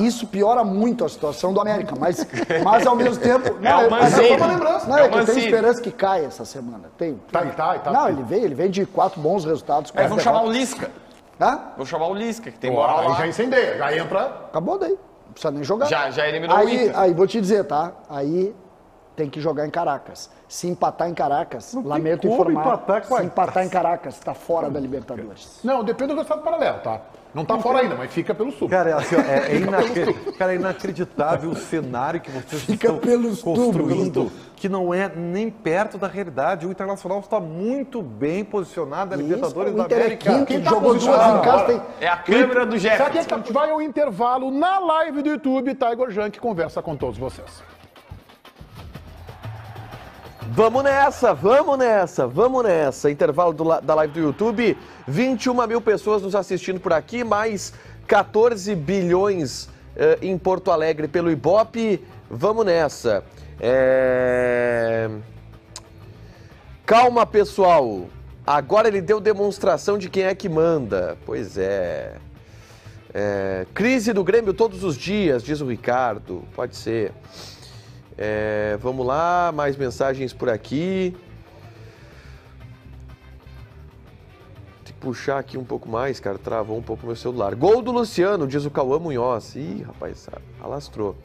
Isso piora muito a situação do América, mas ao mesmo tempo... o Mancini. É uma lembrança. Não, É o é que eu tenho Mancini. esperança que caia essa semana. Tem. Tá. Não, ele vem de 4 bons resultados. com Aí as vão chamar o derrotas. Lisca. Hã? Vou chamar o Lisca, que tem Pô, moral aí lá. já incendeia, já entra. Acabou daí. Não precisa nem jogar. Já eliminou o Inter. Aí vou te dizer, tá? Aí tem que jogar em Caracas. Se empatar em Caracas, lamento como informar. empatar com a- Se empatar em Caracas, tá fora da Libertadores. Não, depende do resultado paralelo, tá? Não tá fora ainda, mas fica pelo sul. Cara, assim, ó, é inacreditável o cenário que vocês Fica estão pelos construindo, tubos. que não é nem perto da realidade. O Internacional está muito bem posicionado na Libertadores o da Inter é América. quinto, Quem tá jogou 2 posicionado em casa. agora? Tem... É a câmera do Sabe quem é Jefferson. que vai ao intervalo na live do YouTube, Tiger Junk conversa com todos vocês. Vamos nessa. Intervalo da live do YouTube. 21 mil pessoas nos assistindo por aqui, mais 14 bilhões em Porto Alegre pelo Ibope. Vamos nessa. Calma, pessoal. Agora ele deu demonstração de quem é que manda. Pois é. Crise do Grêmio todos os dias, diz o Ricardo. Pode ser. Vamos lá, mais mensagens por aqui. Tem que puxar aqui um pouco mais, cara. Travou um pouco meu celular. Gol do Luciano, diz o Cauã Munhoz. Ih, rapaz, alastrou.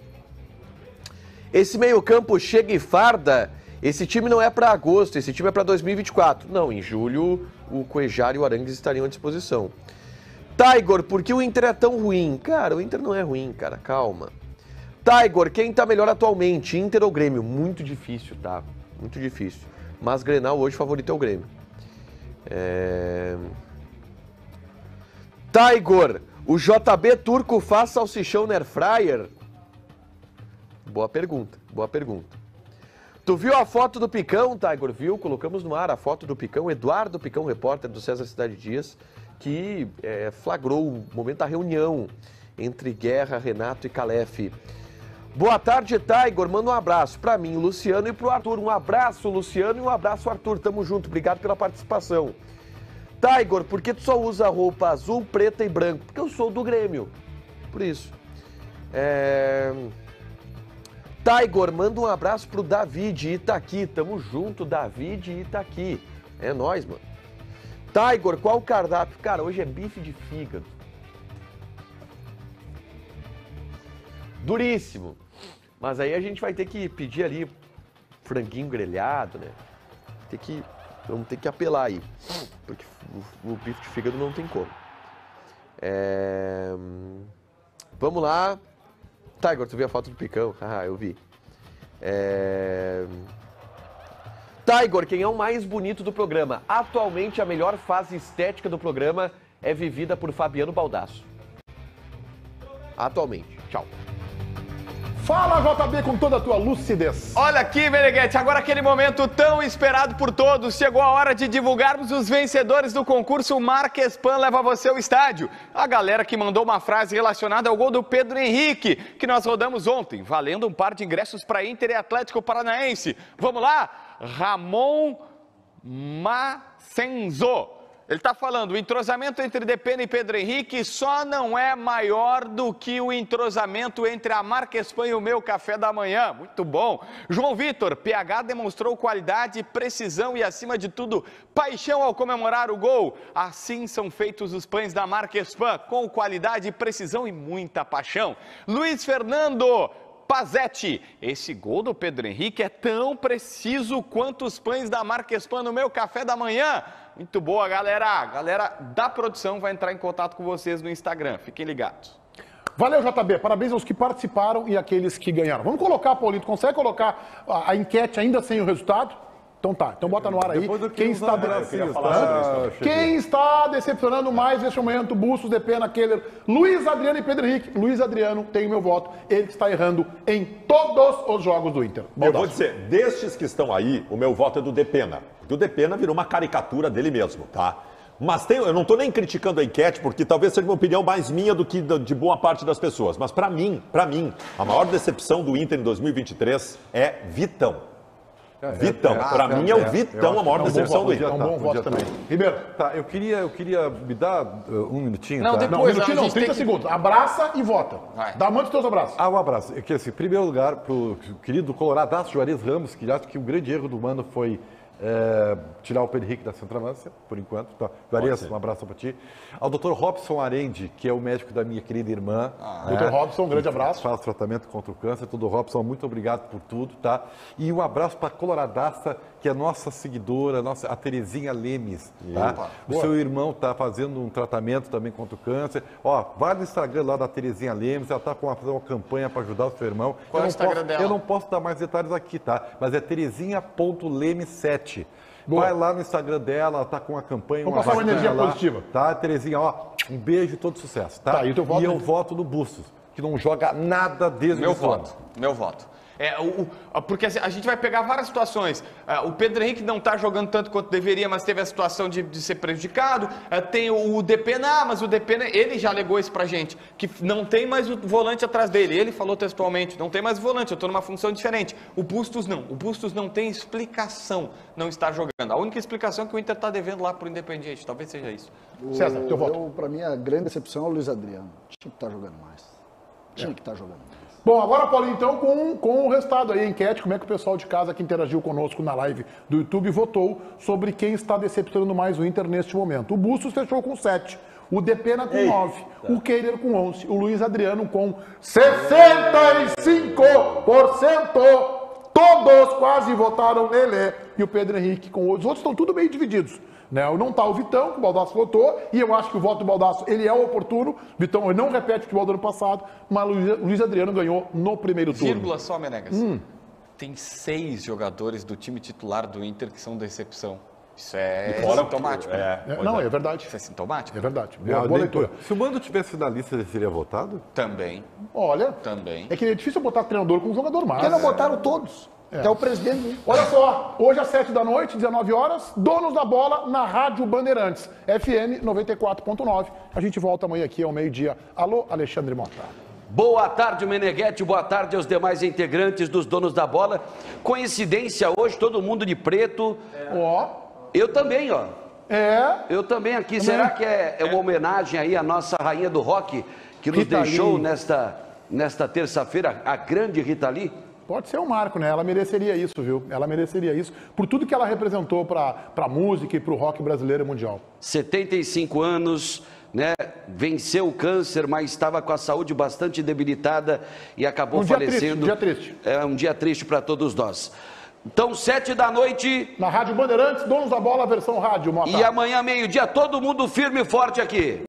Esse meio-campo chega e farda. Esse time não é para agosto, esse time é para 2024. Não, em julho o Cuejar e o Arangues estariam à disposição. Tiger, por que o Inter é tão ruim? Cara, o Inter não é ruim, cara. Calma. Tiger, quem tá melhor atualmente, Inter ou Grêmio? Muito difícil, tá? Muito difícil. Mas Grenal hoje favorito é o Grêmio. Tiger, o JB Turco faz salsichão na Airfryer? Boa pergunta, boa pergunta. Tu viu a foto do Picão, Tiger? Viu? Colocamos no ar a foto do Picão, Eduardo Picão, repórter do César Cidade Dias, que flagrou o momento da reunião entre Guerra, Renato e Calef. Boa tarde, Tiger. Manda um abraço para mim, Luciano, e pro Arthur. Um abraço, Luciano, e um abraço, Arthur. Tamo junto. Obrigado pela participação. Tiger, por que tu só usa roupa azul, preta e branco? Porque eu sou do Grêmio. Por isso. Tiger, manda um abraço pro David Itaqui. Tamo junto, David Itaqui. É nóis, mano. Tiger, qual o cardápio? Cara, hoje é bife de fígado. Duríssimo. Mas aí a gente vai ter que pedir ali franguinho grelhado, né? Vamos ter que apelar aí. Porque o bife de fígado não tem como. Vamos lá. Tiger, tu viu a foto do Picão? Ah, eu vi. Tiger, quem é o mais bonito do programa? Atualmente, a melhor fase estética do programa é vivida por Fabiano Baldasso. Atualmente. Tchau. Fala, JB, com toda a tua lucidez. Olha aqui, Meneghete, agora aquele momento tão esperado por todos. Chegou a hora de divulgarmos os vencedores do concurso Marquespan Leva Você ao Estádio. A galera que mandou uma frase relacionada ao gol do Pedro Henrique, que nós rodamos ontem, valendo um par de ingressos para Inter e Atlético Paranaense. Vamos lá? Ramon Macenzo. Ele está falando, o entrosamento entre Depena e Pedro Henrique só não é maior do que o entrosamento entre a Marquespan e o meu café da manhã. Muito bom. João Vitor, PH demonstrou qualidade, precisão e, acima de tudo, paixão ao comemorar o gol. Assim são feitos os pães da Marquespan, com qualidade, precisão e muita paixão. Luiz Fernando Pazetti, esse gol do Pedro Henrique é tão preciso quanto os pães da Marquespan no meu café da manhã. Muito boa, galera. A galera da produção vai entrar em contato com vocês no Instagram. Fiquem ligados. Valeu, JB. Parabéns aos que participaram e àqueles que ganharam. Vamos colocar, Paulito, consegue colocar a enquete ainda sem o resultado? Então tá, então bota no ar aí. Quem está decepcionando mais neste momento? Bustos, Depena, Keller, Luiz Adriano e Pedro Henrique. Luiz Adriano tem o meu voto. Ele que está errando em todos os jogos do Inter. Eu vou dizer, destes que estão aí, o meu voto é do Depena. Porque o Depena virou uma caricatura dele mesmo, tá? Mas eu não estou nem criticando a enquete, porque talvez seja uma opinião mais minha do que de boa parte das pessoas. Mas para mim, a maior decepção do Inter em 2023 é Vitão. Vitão, para mim é o Vitão a maior decepção do Inter. É um bom voto também. Ribeiro. Tá, eu queria me dar um minutinho. Não, tá? depois, Não, 30 segundos. Abraça e vota. Vai. Dá manda os teus abraços. Um abraço. É que, assim, em primeiro lugar, pro querido coloradaço Juarez Ramos, que acho que o grande erro do Mano foi tirar o Pedro Henrique da centroavância, por enquanto. Tá. Juarez, um abraço para ti. Ao Dr. Robson Arende, que é o médico da minha querida irmã. Dr. Robson, um grande abraço. Faz tratamento contra o câncer. Dr. Robson, muito obrigado por tudo, tá? E um abraço para a coloradaça, que é nossa seguidora, a Terezinha Lemes, tá? O seu irmão tá fazendo um tratamento também contra o câncer. Ó, vai no Instagram lá da Terezinha Lemes, ela tá fazendo uma campanha para ajudar o seu irmão. Qual é o Instagram dela? Eu não posso dar mais detalhes aqui, tá? Mas é terezinha.lemes7. Vai lá no Instagram dela, ela tá com uma campanha. Vamos passar uma energia positiva. Tá, Terezinha, ó, um beijo e todo sucesso, tá? E o teu voto? E eu voto no Bustos, que não joga nada desde o início. Meu voto. Porque assim, a gente vai pegar várias situações. O Pedro Henrique não está jogando tanto quanto deveria, mas teve a situação de ser prejudicado. Tem o Depena, mas o Depena, ele já alegou isso pra gente, que não tem mais o volante atrás dele. Ele falou textualmente, não tem mais o volante, eu estou numa função diferente. O Bustos não. O Bustos não tem explicação, não está jogando. A única explicação é que o Inter está devendo lá pro Independiente. Talvez seja isso. César, teu voto. Para mim, a grande decepção é o Luiz Adriano. Tinha que estar jogando mais. Tinha que estar jogando mais. Bom, agora, Paulinho, então, com o resultado aí, a enquete, como é que o pessoal de casa que interagiu conosco na live do YouTube votou sobre quem está decepcionando mais o Inter neste momento. O Bustos fechou com 7, o Depena com 9, o Keiler com 11, o Luiz Adriano com 65%. Todos quase votaram nele. E o Pedro Henrique com 8. Os outros estão tudo meio divididos. Né? Não está o Vitão, que o Baldasso votou, e eu acho que o voto do Baldasso ele é oportuno. Vitão ele não repete o futebol do ano passado, mas Luiz Adriano ganhou no primeiro turno. Vírgula só, Menegas. tem 6 jogadores do time titular do Inter que são decepção. Isso é fora- sintomático. Não, é verdade. Isso é sintomático? É verdade. É, Boa leitura. se o Mando tivesse na lista, ele seria votado? Também, Olha, também. é que é difícil botar treinador com um jogador mais. Porque não botaram todos. Até o presidente. Olha só, hoje às 7 da noite, 19 horas, Donos da Bola na Rádio Bandeirantes, FM 94.9. A gente volta amanhã aqui ao meio-dia. Alô, Alexandre Mota. Boa tarde, Meneghetti. Boa tarde aos demais integrantes dos Donos da Bola. Coincidência hoje, todo mundo de preto. Ó, Eu também, ó. é. Eu também aqui. Será que é uma homenagem aí à nossa rainha do rock que nos Rita deixou Lee. nesta terça-feira, a grande Rita Lee? Pode ser um marco, né? Ela mereceria isso, viu? Ela mereceria isso por tudo que ela representou pra música e pro rock brasileiro e mundial. 75 anos, né? Venceu o câncer, mas estava com a saúde bastante debilitada e acabou Um dia falecendo. triste, um dia triste. É um dia triste para todos nós. Então, 7 da noite Na Rádio Bandeirantes, Donos da Bola, versão rádio. Mota. e amanhã, meio-dia, todo mundo firme e forte aqui.